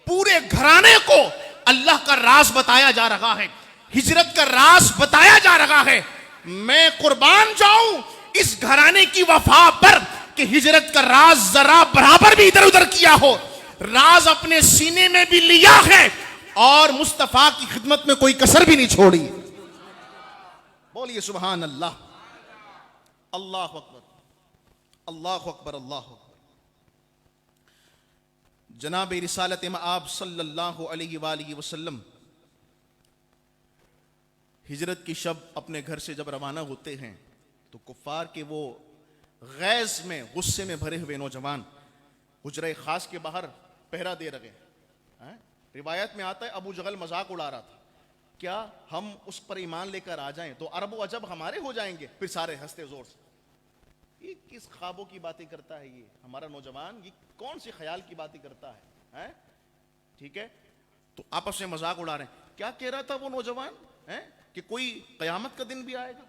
पूरे घराने को अल्लाह का राज बताया जा रहा है, हिजरत का राज बताया जा रहा है। मैं कुर्बान जाऊं इस घराने की वफा पर कि हिजरत का राज जरा बराबर भी इधर उधर किया हो, राज अपने सीने में भी लिया है और मुस्तफा की खिदमत में कोई कसर भी नहीं छोड़ी। बोलिए सुभान अल्लाह। अल्लाह अकबर, अल्लाह अकबर, अल्लाह अकबर। जनाब रिसालत मआब सल्लल्लाहु अलैहि वसल्लम हिजरत की शब अपने घर से जब रवाना होते हैं तो कुफ्फार के वो गैज़ में, गुस्से में भरे हुए नौजवान हुजरे खास के बाहर पहरा दे रहे हैं। रिवायत में आता है अबू जहल मजाक उड़ा रहा था, क्या हम उस पर ईमान लेकर आ जाएं तो अरब अजब हमारे हो जाएंगे? फिर सारे हंसते जोर से। ये किस ख्वाबों की बातें करता है ये हमारा नौजवान, ये कौन सी ख्याल की बातें करता है? ठीक है, तो आपस में मजाक उड़ा रहे हैं। क्या कह रहा था वो नौजवान है कि कोई कयामत का दिन भी आएगा,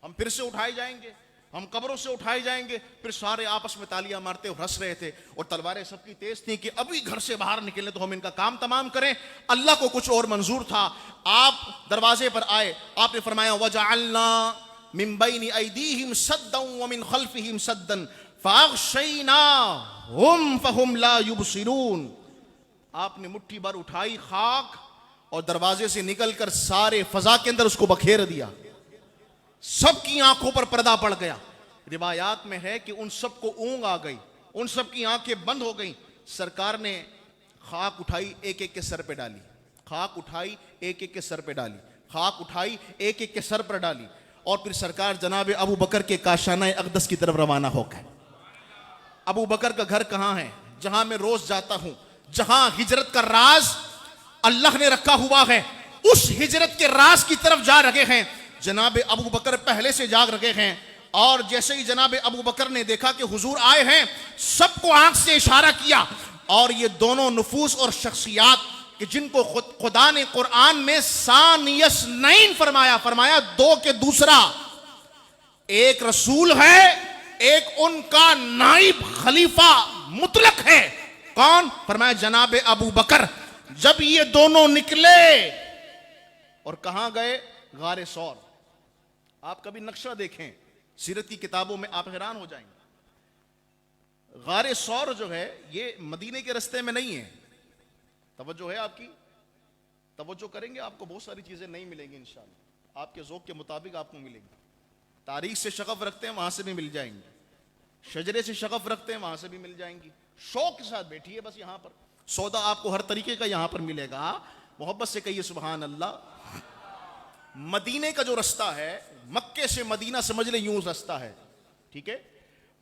हम फिर से उठाए जाएंगे, हम कब्रों से उठाए जाएंगे। फिर सारे आपस में तालियां मारते और हंस रहे थे, और तलवारें सबकी तेज थी कि अभी घर से बाहर निकले तो हम इनका काम तमाम करें। अल्लाह को कुछ और मंजूर था। आप दरवाजे पर आए, आपने फरमाया वजअलना मिन बैनि ऐदीहिम सद्दन व मिन खल्फिहिम सद्दन फअग़शयनाहुम फहुम ला युबसिरून। आपने मुट्ठी भर उठाई खाक और दरवाजे से निकलकर सारे फजा के अंदर उसको बखेर दिया, सबकी आंखों पर पर्दा पड़ गया। रिवायात में है कि उन सबको ऊंग आ गई, उन सबकी आंखें बंद हो गई। सरकार ने खाक उठाई, एक एक के सर पे डाली, खाक उठाई, एक एक के सर पे डाली, खाक उठाई, एक एक के सर पर डाली, और फिर सरकार जनाब अबू बकर के काशाना अक़दस की तरफ रवाना हो गए। अबू बकर का घर कहां है? जहां मैं रोज जाता हूं, जहां हिजरत का राज अल्लाह ने रखा हुआ है, उस हिजरत के राज की तरफ जा रहे हैं। जनाब अबू बकर पहले से जाग रहे हैं, और जैसे ही जनाब अबू बकर ने देखा कि हुजूर आए हैं, सबको आंख से इशारा किया। और ये दोनों नफूस और शख्सियात कि जिनको खुदा ने कुरान में सानियस नईन फरमाया, फरमाया दो के दूसरा, एक रसूल है, एक उनका नाइब खलीफा मुतलक है। कौन? फरमाया जनाब अबू बकर। जब ये दोनों निकले और कहां गए? गारे सौर। आप कभी नक्शा देखें सीरत की किताबों में, आप हैरान हो जाएंगे। गारे सौर जो है ये मदीने के रास्ते में नहीं है। तवज्जो है आपकी? तवज्जो करेंगे आपको बहुत सारी चीजें नहीं मिलेंगी इंशाअल्लाह, आपके ज़ौक़ के मुताबिक आपको मिलेंगी। तारीख से शगफ रखते हैं वहां से भी मिल जाएंगी, शजरे से शगफ रखते हैं वहां से भी मिल जाएंगी। शौक के साथ बैठिए बस, यहां पर सौदा आपको हर तरीके का यहां पर मिलेगा। मोहब्बत से कहिए सुभान अल्लाह। मदीने का जो रास्ता है, मक्के से मदीना समझ ले यूं रास्ता है, ठीक है,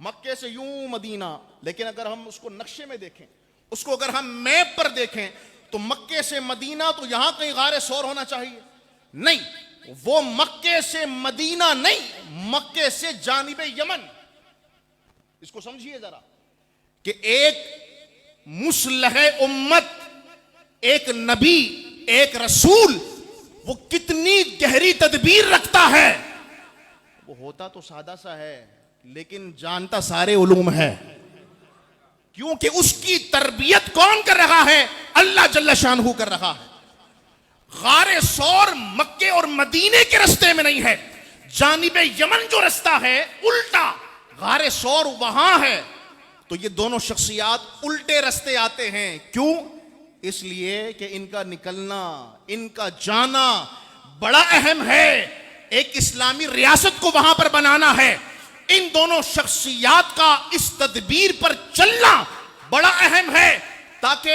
मक्के से यूं मदीना। लेकिन अगर हम उसको नक्शे में देखें, उसको अगर हम मैप पर देखें, तो मक्के से मदीना तो यहां कहीं गारे सौर होना चाहिए, नहीं, वो मक्के से मदीना नहीं, मक्के से जानिबे यमन। इसको समझिए जरा कि एक मुस्लह उम्मत, एक नबी, एक रसूल, वो कितनी गहरी तदबीर रखता है। वो होता तो सादा सा है, लेकिन जानता सारे उलूम है, क्योंकि उसकी तरबियत कौन कर रहा है? अल्लाह जल्ल शानहू कर रहा है। गारे सौर मक्के और मदीने के रास्ते में नहीं है, जानिबे यमन जो रास्ता है उल्टा, गारे सौर वहां है। तो ये दोनों शख्सियात उल्टे रास्ते आते हैं। क्यों? इसलिए कि इनका निकलना, इनका जाना बड़ा अहम है। एक इस्लामी रियासत को वहां पर बनाना है। इन दोनों शख्सियात का इस तदबीर पर चलना बड़ा अहम है, ताकि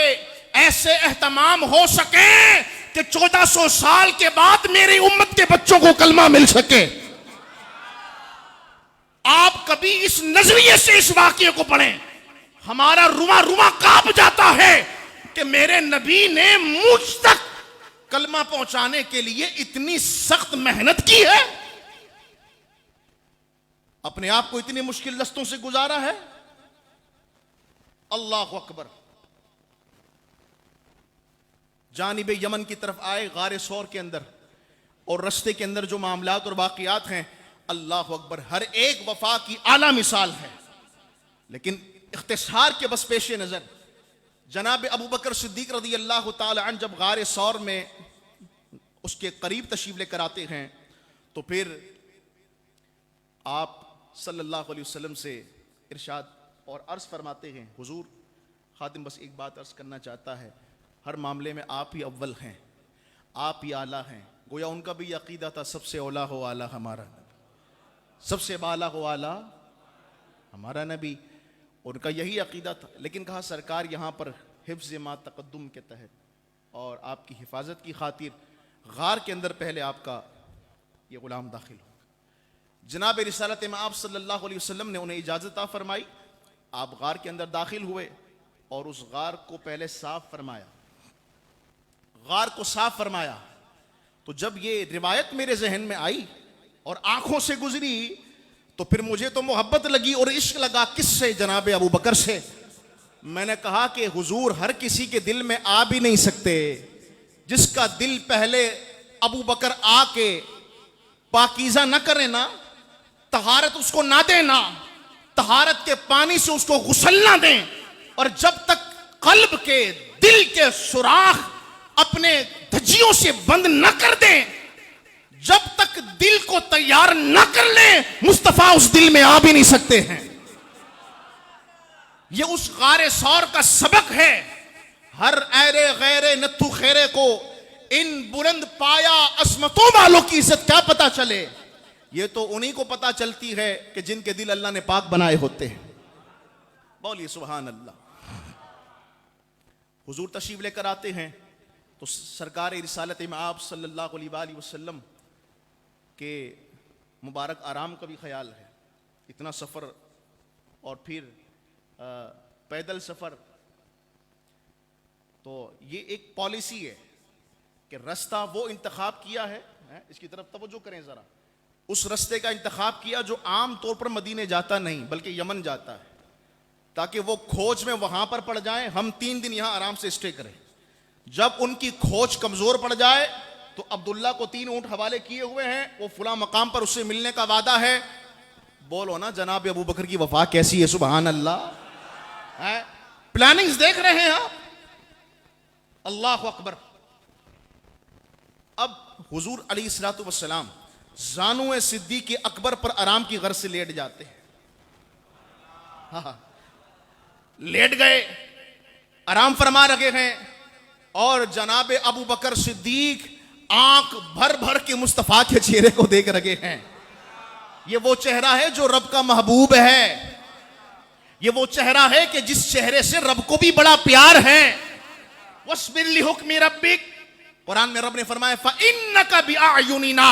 ऐसे एहतमाम हो सके कि 1400 साल के बाद मेरी उम्मत के बच्चों को कलमा मिल सके। आप कभी इस नजरिए से इस वाकये को पढ़ें, हमारा रुआ रुआ कांप जाता है कि मेरे नबी ने मुझ तक कलमा पहुंचाने के लिए इतनी सख्त मेहनत की है, अपने आप को इतनी मुश्किल रस्तों से गुजारा है। अल्लाह अकबर। जानिबे यमन की तरफ आए गारे सौर के अंदर, और रस्ते के अंदर जो मामलात और वाकयात हैं, अल्लाह अकबर, हर एक वफा की आला मिसाल है। लेकिन इख्तिसार के बस पेश नजर जनाब अबू बकर सिद्दीक रज़ी अल्लाह ताला अन्हु जब गारे सौर में उसके करीब तशरीफ लेकर आते हैं, तो फिर आप सल्लल्लाहु अलैहि वसल्लम से इरशाद और अर्ज़ फरमाते हैं, हुजूर खादिम बस एक बात अर्ज़ करना चाहता है, हर मामले में आप ही अव्वल हैं, आप ही आला हैं। गोया उनका भी अकीदा था सबसे औला हो आला हमारा नबी, सबसे बाला हो आला हमारा नबी, उनका यही अकीदा था। लेकिन कहा सरकार यहाँ पर हिफ्ज़ मा तक़द्दुम के तहत और आपकी हिफाजत की खातिर गार के अंदर पहले आपका ये गुलाम दाखिल होगा। जनाब रिसालत में आप सल्लल्लाहु अलैहि वसल्लम ने उन्हें इजाज़त फरमाई आप गार के अंदर दाखिल हुए और उस गार को पहले साफ फरमाया, गार को साफ फरमाया। तो जब ये रिवायत मेरे जहन में आई और आंखों से गुजरी तो फिर मुझे तो मोहब्बत लगी और इश्क लगा। किससे? जनाब अबू बकर से। मैंने कहा कि हुजूर हर किसी के दिल में आ भी नहीं सकते, जिसका दिल पहले अबू बकर आके पाकीज़ा न करे ना, तहारत उसको ना देना, तहारत के पानी से उसको गुसल ना दें, और जब तक कल्ब के दिल के सुराख अपने धज्जियों से बंद न कर दें, जब तक दिल को तैयार न कर ले, मुस्तफा उस दिल में आ भी नहीं सकते हैं। ये उस गारे सौर का सबक है। हर ऐरे गैरे नत्थु खेरे को इन बुलंद पाया असमतों वालों की इज्जत क्या पता चले। ये तो उन्हीं को पता चलती है कि जिनके दिल अल्लाह ने पाक बनाए होते हैं। बोलिए सुभान अल्लाह। हुजूर तशरीफ लेकर आते हैं तो सरकार रिसालत आब सल्लल्लाहु अलैहि वसल्लम के मुबारक आराम का भी ख्याल है। इतना सफ़र और फिर पैदल सफ़र, तो ये एक पॉलिसी है कि रास्ता वो इंतखाब किया है, इसकी तरफ तवज्जो करें ज़रा, उस रास्ते का इंतखाब किया जो आम तौर पर मदीने जाता नहीं बल्कि यमन जाता है, ताकि वो खोज में वहां पर पड़ जाएं, हम 3 दिन यहां आराम से स्टे करें। जब उनकी खोज कमजोर पड़ जाए तो अब्दुल्ला को 3 ऊंट हवाले किए हुए हैं, वो फुला मकाम पर उससे मिलने का वादा है। बोलो ना जनाब अबू बकर की वफा कैसी है, सुभान अल्लाह। प्लानिंग्स देख रहे हैं आप, अल्लाह अकबर। अब हुजूर अलैहिस्सलातु वस्सलाम जानुए सिद्दीक़ अकबर पर आराम की गर्ज से लेट जाते हैं। हाँ, लेट गए, आराम फरमा रखे हैं, और जनाब अबू बकर सिद्दीक आंख भर भर के मुस्तफा के चेहरे को देख रखे हैं। ये वो चेहरा है जो रब का महबूब है, ये वो चेहरा है कि जिस चेहरे से रब को भी बड़ा प्यार है। वस्बिर लिहुक्मि रब्बिक, कुरान में रब ने फरमाया फ़इन्नका बिअयुनिना,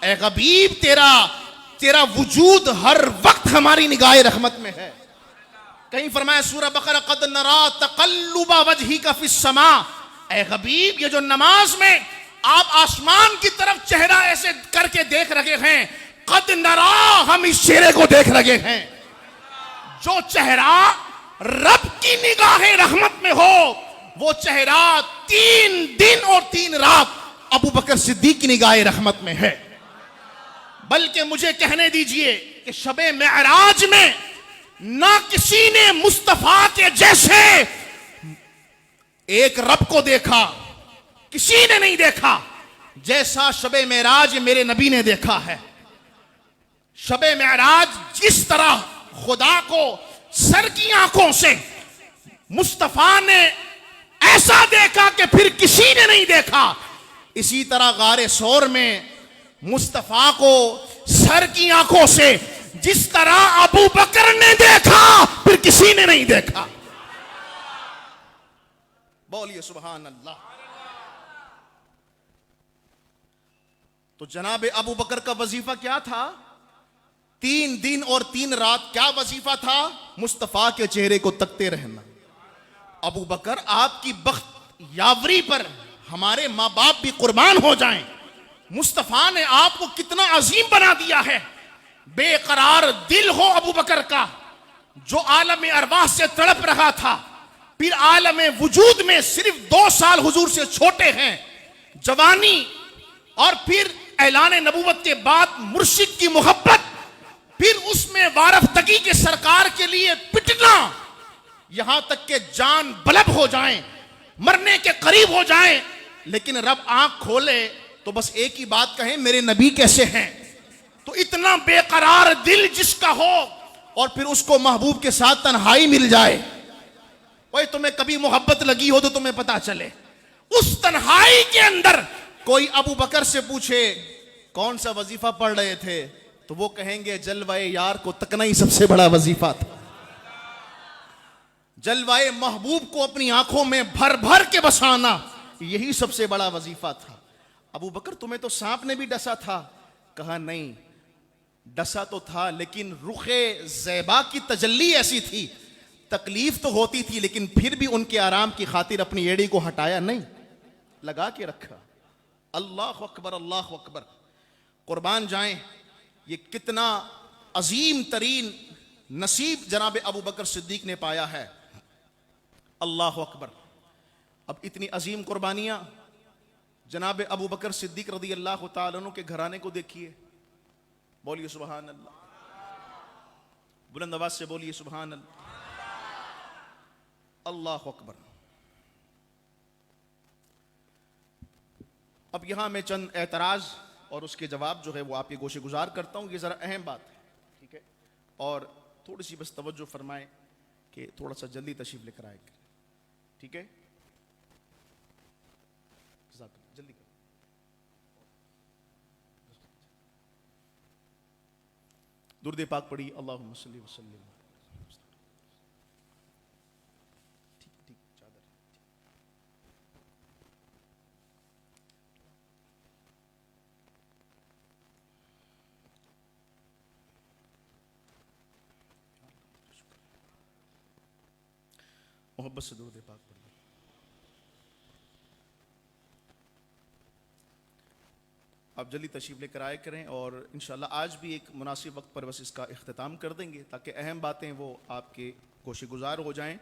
ए हबीब तेरा वजूद हर वक्त हमारी निगाह रहमत में है। कहीं फरमाया सूरह बकरा क़द नरा तक़ल्लुबा वजहिका फ़िस समा, ए हबीब ये जो नमाज में आप आसमान की तरफ चेहरा ऐसे करके देख रहे हैं, क़द नरा हम इस चेहरे को देख रहे हैं। जो चेहरा रब की निगाह रहमत में हो, वो चेहरा 3 दिन और 3 रात अबू बकर सिद्दीक की निगाह रहमत में है। बल्कि मुझे कहने दीजिए कि शबे मेराज में ना किसी ने मुस्तफा के जैसे एक रब को देखा, किसी ने नहीं देखा जैसा शबे मेराज मेरे नबी ने देखा है। शबे मेराज जिस तरह खुदा को सर की आंखों से मुस्तफा ने ऐसा देखा कि फिर किसी ने नहीं देखा, इसी तरह गारे सौर में मुस्तफा को सर की आंखों से जिस तरह अबू बकर ने देखा फिर किसी ने नहीं देखा। बोलिए सुभान अल्लाह। तो जनाब अबू बकर का वजीफा क्या था? 3 दिन और 3 रात क्या वजीफा था? मुस्तफा के चेहरे को तकते रहना। अबू बकर आपकी बख्त यावरी पर हमारे माँ बाप भी कुर्बान हो जाएं। मुस्तफा ने आपको कितना अजीम बना दिया है। बेकरार दिल हो अबू बकर का, जो आलम अरवाह से तड़प रहा था, फिर आलम वजूद में सिर्फ 2 साल हुजूर से छोटे हैं, जवानी, और फिर ऐलान नबूवत के बाद मुर्शिद की मोहब्बत, फिर उसमें वारफ्तगी के सरकार के लिए पिटना, यहां तक के जान बलब हो जाएं, मरने के करीब हो जाएं, लेकिन रब आंख खोले तो बस एक ही बात कहें, मेरे नबी कैसे हैं। तो इतना बेकरार दिल जिसका हो और फिर उसको महबूब के साथ तन्हाई मिल जाए, वही तुम्हें कभी मोहब्बत लगी हो तो तुम्हें पता चले। उस तन्हाई के अंदर कोई अबू बकर से पूछे कौन सा वजीफा पढ़ रहे थे, तो वो कहेंगे जलवाए यार को तकना ही सबसे बड़ा वजीफा था। जलवाए महबूब को अपनी आंखों में भर भर के बसाना, यही सबसे बड़ा वजीफा था। अबू बकर तुम्हें तो सांप ने भी डसा था। कहा नहीं, डसा तो था लेकिन रुखे ज़ैबा की तजल्ली ऐसी थी तकलीफ तो होती थी, लेकिन फिर भी उनके आराम की खातिर अपनी एड़ी को हटाया नहीं, लगा के रखा। अल्लाह अकबर, अल्लाह अकबर। कुर्बान जाएं, ये कितना अजीम तरीन नसीब जनाब अबू बकर सिद्दीक ने पाया है। अल्लाह अकबर। अब इतनी अजीम कुर्बानियां जनाब अबू बकर सिद्दीक रज़ी अल्लाह तआला अन्हु के घराने को देखिए। बोलिए सुभान अल्लाह, बुलंद आवाज से बोलिए सुभान अल्लाह। अल्लाह अकबर। अब यहां मैं चंद एतराज और उसके जवाब जो है वो आपके गोशे गुजार करता हूं। ये जरा अहम बात है, ठीक है, और थोड़ी सी बस तवज्जो फरमाएं कि थोड़ा सा जल्दी तशरीफ लेकर आए, ठीक है, जल्दी करो। दुरूद पाक पढ़ी, अल्लाहुम्मा सल्ली व सल्लिम। ठीक ठीक, चादर। मोहब्बत से दुरूद पाक पढ़िए। आप जल्दी तशरीफ लेकर आए करें और इंशाल्लाह आज भी एक मुनासिब वक्त पर बस इसका इख्तिताम कर देंगे ताकि अहम बातें वो आपके गोशे गुजार हो जाएं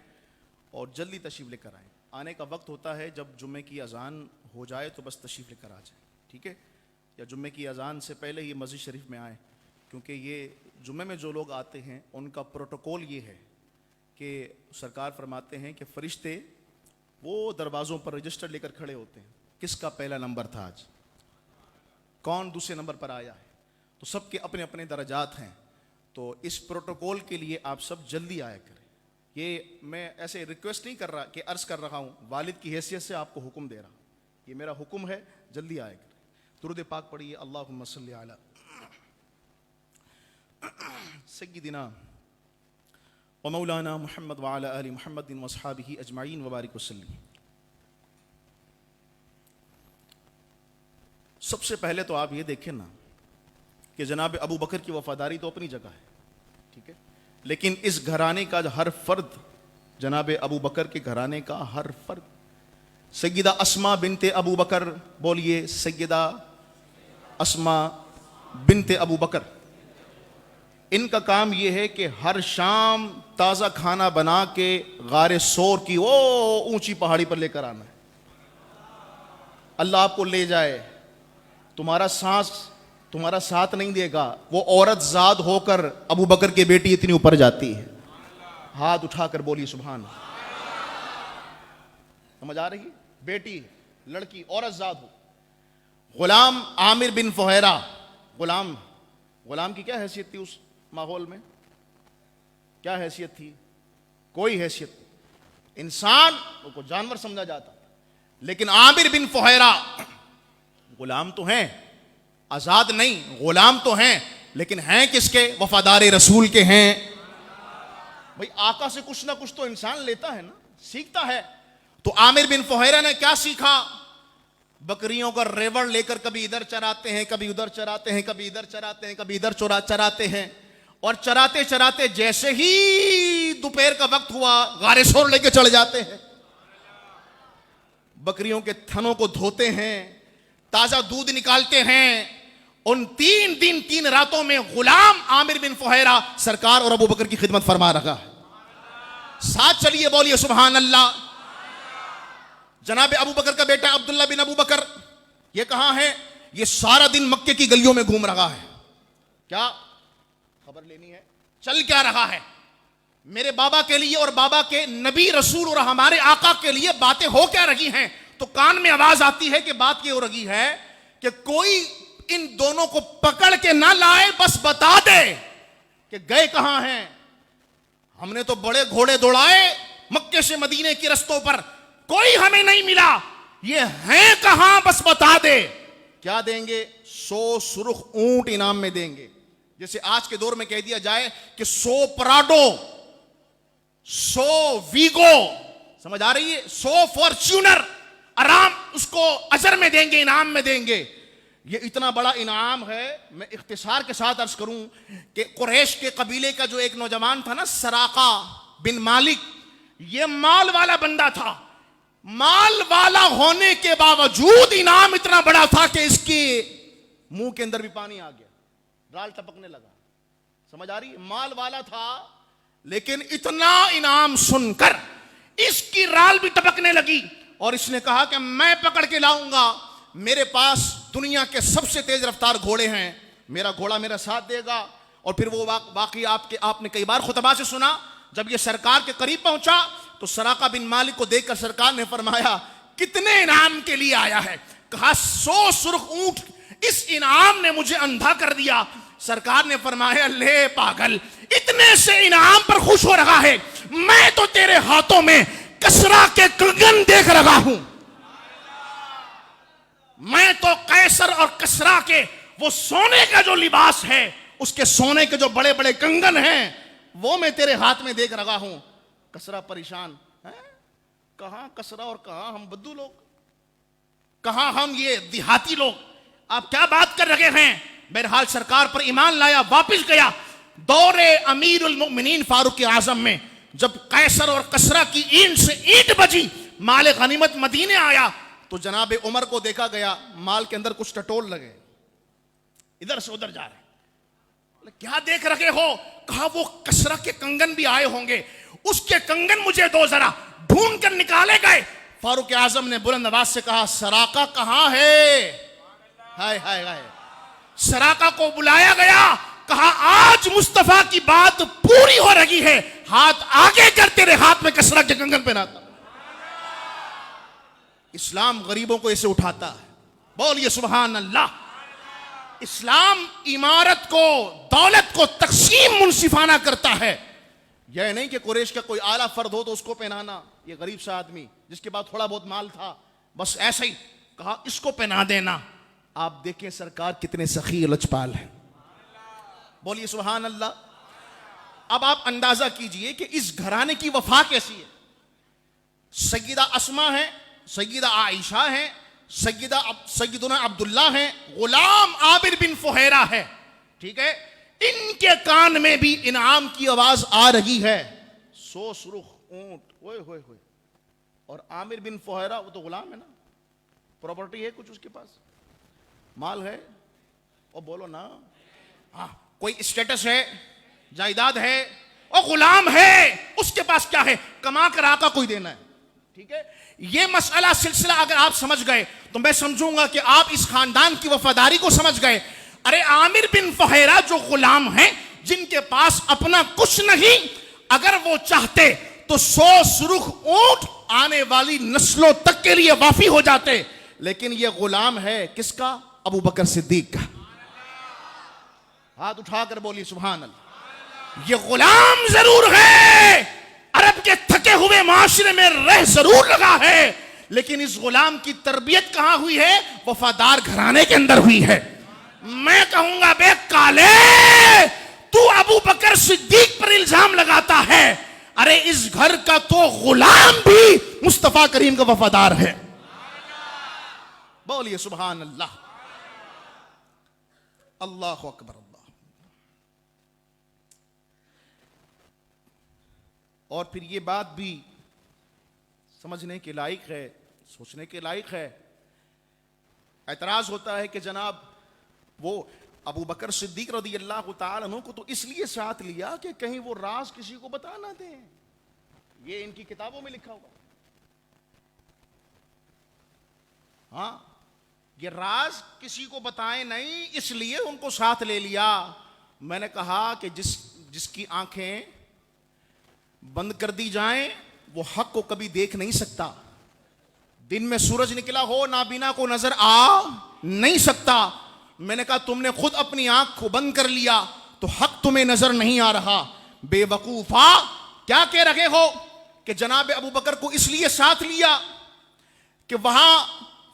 और जल्दी तशरीफ लेकर आएँ। आने का वक्त होता है जब जुम्मे की अजान हो जाए तो बस तशरीफ लेकर आ जाए, ठीक है, या जुम्मे की अजान से पहले ही मस्जिद शरीफ में आएँ, क्योंकि ये जुम्मे में जो लोग आते हैं उनका प्रोटोकॉल ये है कि सरकार फरमाते हैं कि फरिश्ते वो दरवाज़ों पर रजिस्टर लेकर खड़े होते हैं, किसका पहला नंबर था आज, कौन दूसरे नंबर पर आया है, तो सबके अपने अपने दर्जात हैं। तो इस प्रोटोकॉल के लिए आप सब जल्दी आया करें। ये मैं ऐसे रिक्वेस्ट नहीं कर रहा कि अर्ज़ कर रहा हूँ, वालिद की हैसियत से आपको हुक्म दे रहा हूँ, ये मेरा हुक्म है, जल्दी आया करें। दुरूद पाक पढ़िए, अल्लाहुम्मा सल्ली अला सय्यिदिना व मौलाना मुहम्मद व अला आलि मुहम्मदिन व अस्हाबिही अजमाइन व बारिक वसल्लिम। सबसे पहले तो आप ये देखें ना कि जनाब अबू बकर की वफादारी तो अपनी जगह है, ठीक है, लेकिन इस घराने का हर फर्द, जनाब अबू बकर के घराने का हर फर्द, सय्यदा अस्मा बिनते अबू बकर, बोलिए सय्यदा अस्मा बिनते अबू बकर, इनका काम यह है कि हर शाम ताज़ा खाना बना के गारे सोर की वो ऊंची पहाड़ी पर लेकर आना है। अल्लाह आपको ले जाए, तुम्हारा सांस तुम्हारा साथ नहीं देगा, वो औरत ज़ाद होकर अबू बकर की बेटी इतनी ऊपर जाती है। हाथ उठाकर बोलिए सुभान। समझ आ रही है? बेटी, लड़की, औरत ज़ाद हो। गुलाम आमिर बिन फुहैरा, गुलाम की क्या हैसियत थी उस माहौल में? क्या हैसियत थी? कोई हैसियत नहीं। इंसान को जानवर समझा जाता, लेकिन आमिर बिन फुहैरा गुलाम तो हैं, आजाद नहीं, गुलाम तो हैं, लेकिन हैं किसके? वफादार रसूल के हैं। भाई आका से कुछ ना कुछ तो इंसान लेता है ना, सीखता है। तो आमिर बिन फुहैरा ने क्या सीखा? बकरियों का रेवड़ लेकर कभी इधर चराते हैं, कभी उधर चराते हैं, कभी इधर चराते हैं, कभी इधर चराते हैं, और चराते चराते जैसे ही दोपहर का वक्त हुआ गारे सोर लेके चढ़ जाते हैं। बकरियों के थनों को धोते हैं, ताजा दूध निकालते हैं। उन 3 दिन 3 रातों में गुलाम आमिर बिन फुहैरा सरकार और अबू बकर की खिदमत फरमा रहा है। साथ चलिए, बोलिए सुभान अल्लाह। जनाब अबू बकर का बेटा अब्दुल्ला बिन अबू बकर, ये कहां है? ये सारा दिन मक्के की गलियों में घूम रहा है। क्या खबर लेनी है? चल क्या रहा है? मेरे बाबा के लिए और बाबा के नबी रसूल और हमारे आका के लिए बातें हो क्या रही हैं? तो कान में आवाज आती है कि बात ये हो रही है कि कोई इन दोनों को पकड़ के ना लाए, बस बता दे कि गए कहां हैं। हमने तो बड़े घोड़े दौड़ाए मक्के से मदीने के रस्तों पर, कोई हमें नहीं मिला। ये हैं कहां, बस बता दे। क्या देंगे? 100 सुर्ख ऊंट इनाम में देंगे। जैसे आज के दौर में कह दिया जाए कि 100 पराडो, 100 वीगो, समझ आ रही है, 100 फॉर्च्यूनर आराम उसको अजर में देंगे, इनाम में देंगे। ये इतना बड़ा इनाम है। मैं इख्तिसार के साथ अर्ज करूं कि कुरैश के कबीले का जो एक नौजवान था ना, सराका, बिन मालिक ये माल वाला बंदा था। माल वाला होने के बावजूद इनाम इतना बड़ा था कि इसके मुंह के अंदर भी पानी आ गया, राल टपकने लगा। समझ आ रही है? माल वाला था लेकिन इतना इनाम सुनकर इसकी राल भी टपकने लगी और इसने कहा कि मैं पकड़ के लाऊंगा, मेरे पास दुनिया के सबसे तेज रफ्तार घोड़े हैं, मेरा घोड़ा मेरा साथ देगा। और फिर वो वाकई आपने कई बार खुतबा से सुना, जब ये सरकार के करीब पहुंचा तो सराका बिन मालिक को देखकर सरकार ने फरमाया कितने इनाम के लिए आया है? कहा 100 सुर्ख ऊंट, इस इनाम ने मुझे अंधा कर दिया। सरकार ने फरमाया ले पागल, इतने से इनाम पर खुश हो रहा है, मैं तो तेरे हाथों में कसरा के कंगन देख रहा हूं। मैं तो कैसर और कसरा के वो सोने का जो लिबास है, उसके सोने के जो बड़े बड़े कंगन हैं, वो मैं तेरे हाथ में देख रहा हूं। कसरा परेशान है, कहां कसरा और कहां हम बद्दू लोग, कहां हम ये देहाती लोग, आप क्या बात कर रहे हैं? बहरहाल सरकार पर ईमान लाया, वापस गया। दौरे अमीरुल मोमिनीन फारूक आजम में जब कैसर और कसरा की ईंट से ईंट बजी, माल गनीमत मदीने आया तो जनाब उमर को देखा गया माल के अंदर कुछ टटोल लगे, इधर से उधर जा रहे। क्या देख रहे हो? कहा वो कसरा के कंगन भी आए होंगे, उसके कंगन मुझे दो, जरा ढूंढ कर निकाले गए। फारूक आजम ने बुलंद आवाज से कहा सराका कहां है? हाय हाय हाय। सराका को बुलाया गया, कहा आज मुस्तफा की बात पूरी हो रही है, हाथ आगे कर, तेरे हाथ में कसरा के कंगन पहनाता। इस्लाम गरीबों को ऐसे उठाता है, बोलिए सुभान अल्लाह। इस्लाम इमारत को, दौलत को तकसीम मुनसिफाना करता है। यह नहीं कि कुरैश का कोई आला फर्द हो तो उसको पहनाना, ये गरीब सा आदमी जिसके पास थोड़ा बहुत माल था, बस ऐसे ही कहा इसको पहना देना। आप देखें सरकार कितने सखी लचपाल है, बोलिए सुभान अल्लाह। अब आप अंदाजा कीजिए कि इस घराने की वफा कैसी है। सैयदा अस्मा है, सैयदा आयशा है, सैयदुना अब्दुल्ला है, गुलाम आबिर बिन फुहैरा है, ठीक है। इनके कान में भी इनाम की आवाज आ रही है। 100 सुर्ख ऊंट, ओए होए होए। और आमिर बिन फुहैरा वो तो गुलाम है ना, प्रॉपर्टी है कुछ उसके पास, माल है, और बोलो ना, हाँ कोई स्टेटस है, जायदाद है, और गुलाम है, उसके पास क्या है? कमा कर आका कोई देना है, ठीक है। ये मसला सिलसिला अगर आप समझ गए तो मैं समझूंगा कि आप इस खानदान की वफादारी को समझ गए। अरे आमिर बिन फुहैरा जो गुलाम हैं, जिनके पास अपना कुछ नहीं, अगर वो चाहते तो 100 सुर्ख ऊंट आने वाली नस्लों तक के लिए वाफी हो जाते, लेकिन ये गुलाम है किसका? अबू बकर सिद्दीक का। हाथ उठाकर बोलिए सुभान अल्लाह। ये गुलाम जरूर है, अरब के थके हुए माशरे में रह जरूर लगा है, लेकिन इस गुलाम की तरबियत कहां हुई है? वफादार घराने के अंदर हुई है। मैं कहूंगा बे काले, तू अबू बकर सिद्दीक पर इल्जाम लगाता है, अरे इस घर का तो गुलाम भी मुस्तफा करीम का वफादार है। बोलिए सुभान अल्लाह। अल्लाहु अकबर। अल्लाह। और फिर ये बात भी समझने के लायक है, सोचने के लायक है। एतराज होता है कि जनाब वो अबू बकर सिद्दीक रज़ी अल्लाह तआला अन्हु को तो इसलिए साथ लिया कि कहीं वो राज किसी को बता ना दें। ये इनकी किताबों में लिखा हुआ। हाँ, ये राज किसी को बताएं नहीं, इसलिए उनको साथ ले लिया। मैंने कहा कि जिसकी आंखें बंद कर दी जाएं वो हक को कभी देख नहीं सकता। दिन में सूरज निकला हो, नाबीना को नजर आ नहीं सकता। मैंने कहा तुमने खुद अपनी आंख को बंद कर लिया तो हक तुम्हें नजर नहीं आ रहा। बेवकूफा, क्या कह रहे हो कि जनाब अबू बकर को इसलिए साथ लिया कि वहां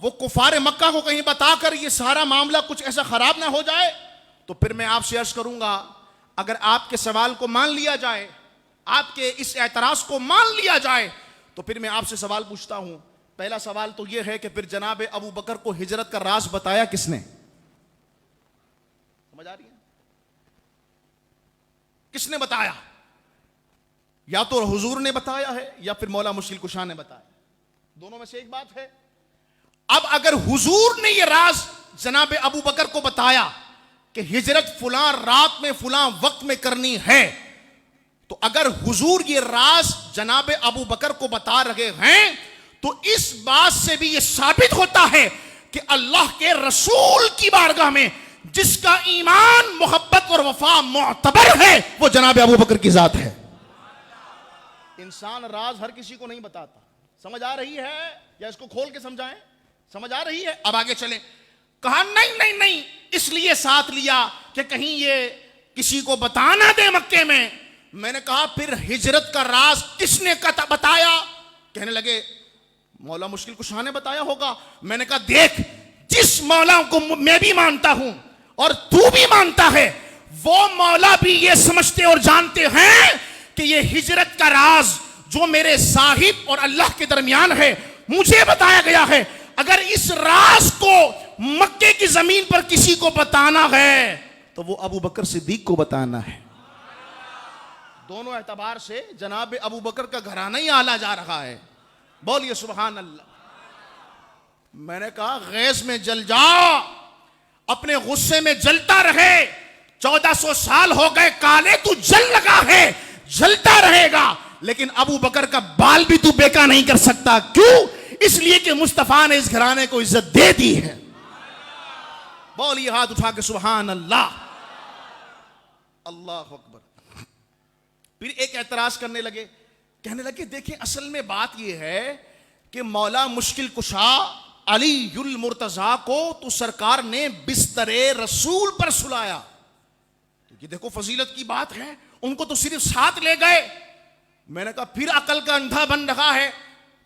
वो कुफार मक्का को कहीं बताकर ये सारा मामला कुछ ऐसा खराब ना हो जाए। तो फिर मैं आपसे अर्ज करूंगा, अगर आपके सवाल को मान लिया जाए, आपके इस एतराज को मान लिया जाए, तो फिर मैं आपसे सवाल पूछता हूं। पहला सवाल तो यह है कि फिर जनाब अबू बकर को हिजरत का राज बताया किसने? समझ आ रही है? किसने बताया? या तो हुजूर ने बताया है या फिर मौला मुश्किल कुशा ने बताया, दोनों में से एक बात है। अब अगर हुजूर ने यह राज जनाब अबू बकर को बताया कि हिजरत फुलां रात में फुलां वक्त में करनी है, तो अगर हुजूर ये राज जनाब अबू बकर को बता रहे हैं तो इस बात से भी यह साबित होता है कि अल्लाह के रसूल की बारगाह में जिसका ईमान मोहब्बत और वफा मोतबर है वो जनाब अबू बकर की जात है। इंसान राज हर किसी को नहीं बताता। समझ आ रही है या इसको खोल के समझाएं? समझ आ रही है? अब आगे चलें। कहा नहीं नहीं नहीं, इसलिए साथ लिया कि कहीं ये किसी को बताना दे मक्के में। मैंने कहा फिर हिजरत का राज किसने बताया? कहने लगे मौला मुश्किल कुशा ने बताया होगा। मैंने कहा देख, जिस मौला को मैं भी मानता हूं और तू भी मानता है, वो मौला भी ये समझते और जानते हैं कि ये हिजरत का राज जो मेरे साहिब और अल्लाह के दरमियान है, मुझे बताया गया है। अगर इस राज को मक्के की जमीन पर किसी को बताना है तो वो अबू बकर सिद्दीक को बताना है। दोनों एतबार से जनाब अबू बकर का घराना ही आला जा रहा है। बोलिए सुभान अल्लाह। मैंने कहा गैस में जल जा, अपने गुस्से में जलता रहे। 1400 साल हो गए काले, तू जल लगा है, जलता रहेगा, लेकिन अबू बकर का बाल भी तू बेका नहीं कर सकता। क्यों? इसलिए कि मुस्तफा ने इस घराने को इज्जत दे दी है। बोलिए हाथ उठा के सुभान अल्लाह। अल्लाह अकबर। फिर एक एतराज करने लगे, कहने लगे देखिए असल में बात यह है कि मौला मुश्किल कुशा अलीयुल मुर्तजा को तो सरकार ने बिस्तरे रसूल पर सुलाया। तो ये देखो फजीलत की बात है, उनको तो सिर्फ साथ ले गए। मैंने कहा फिर अकल का अंधा बन रहा है।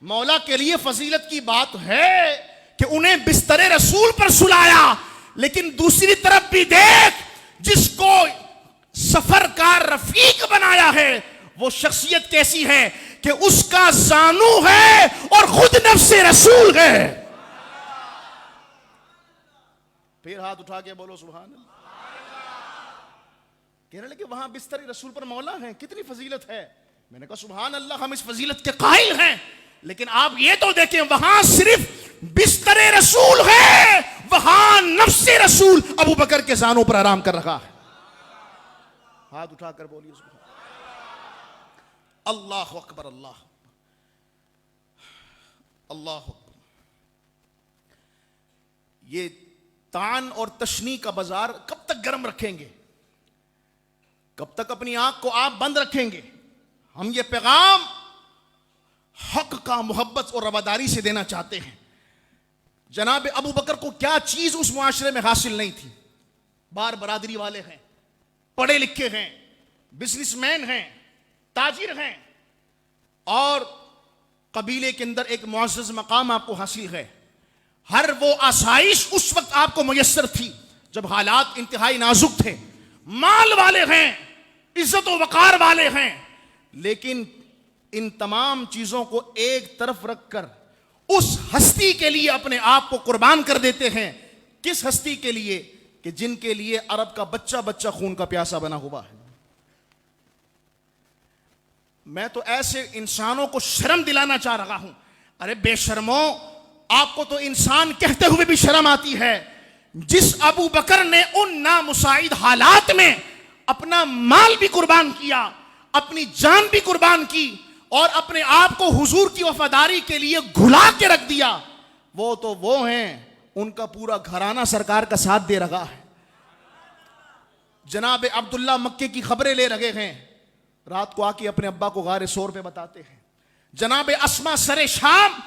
मौला के लिए फजीलत की बात है कि उन्हें बिस्तरे रसूल पर सुलाया, लेकिन दूसरी तरफ भी देख, जिसको सफर का रफीक बनाया है वो शख्सियत कैसी है कि उसका जानू है और खुद नफ्से रसूल है। फिर हाथ उठा के बोलो सुभान अल्लाह। कहने लगे वहां बिस्तरे रसूल पर मौला है, कितनी फजीलत है। मैंने कहा सुभान अल्लाह, हम इस फजीलत के कायल हैं, लेकिन आप ये तो देखें वहां सिर्फ बिस्तरे रसूल है, वहां नफ्से रसूल अबू बकर के जानों पर आराम कर रखा है। हाथ उठाकर बोलिए सुभान अल्लाह अकबर। अल्लाह अल्लाह अकबर। ये तान और तशनी का बाजार कब तक गर्म रखेंगे? कब तक अपनी आंख को आप बंद रखेंगे? हम ये पैगाम हक का मोहब्बत और रवादारी से देना चाहते हैं। जनाब अबू बकर को क्या चीज उस मुआशरे में हासिल नहीं थी? बार बरादरी वाले हैं, पढ़े लिखे हैं, बिजनेसमैन हैं, ताजिर हैं, और कबीले के अंदर एक मुअज़्ज़ज़ मकाम आपको हासिल है। हर वो आसाइश उस वक्त आपको मुयस्सर थी जब हालात इंतहाई नाजुक थे। माल वाले हैं, इज्जत व वकार वाले हैं, लेकिन इन तमाम चीजों को एक तरफ रखकर उस हस्ती के लिए अपने आप को कुर्बान कर देते हैं। किस हस्ती के लिए? कि जिनके लिए अरब का बच्चा बच्चा खून का प्यासा बना हुआ है। मैं तो ऐसे इंसानों को शर्म दिलाना चाह रहा हूं। अरे बेशर्मो, आपको तो इंसान कहते हुए भी शर्म आती है। जिस अबू बकर ने उन नामुसाइद हालात में अपना माल भी कुर्बान किया, अपनी जान भी कुर्बान की और अपने आप को हुजूर की वफादारी के लिए घुला के रख दिया, वो तो वो हैं, उनका पूरा घराना सरकार का साथ दे रहा है। जनाब अब्दुल्ला मक्के की खबरें ले रहे हैं, रात को आके अपने अब्बा को गारे सोर पे बताते हैं। जनाब अस्मा सरे शाम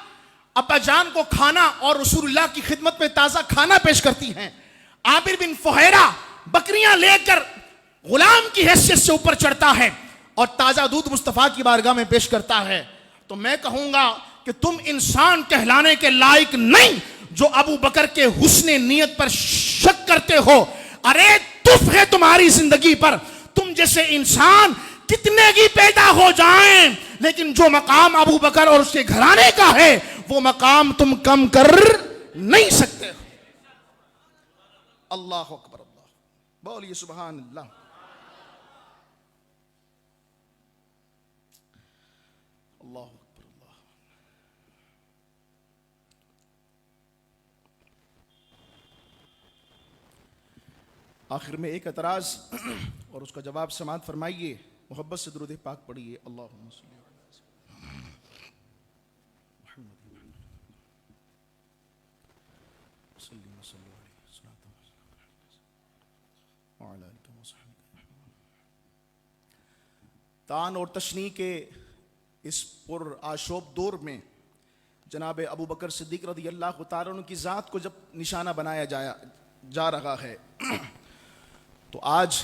अब्बा जान को खाना और रसूलुल्लाह की खिदमत में ताजा खाना पेश करती हैं। आबिर बिन फुहैरा बकरियां लेकर गुलाम की हैसियत से ऊपर चढ़ता है और ताजा दूध मुस्तफा की बारगाह में पेश करता है। तो मैं कहूंगा कि तुम इंसान कहलाने के लायक नहीं जो अबू बकर के हुस्ने नियत पर शक करते हो। अरे तुफ है तुम्हारी जिंदगी पर, तुम जैसे इंसान कितने की पैदा हो जाएं, लेकिन जो मकाम अबू बकर और उसके घराने का है वो मकाम तुम कम कर नहीं सकते हो। अल्लाह अकबर। अल्लाह बोलिए सुभान अल्लाह। अल्लाह अकबर, अल्लाह। आखिर में एक एतराज और उसका जवाब समाअत फरमाइए, मोहब्बत से दुरूद पाक पढ़िए। अल्लाहुम्मा सल्ली अला तान और तशनी के इस पुर आशोब दौर में जनाब अबू बकर सिद्दीक रज़ी अल्लाह तआला अन्हु की ज़ात को जब निशाना बनाया जा रहा है, तो आज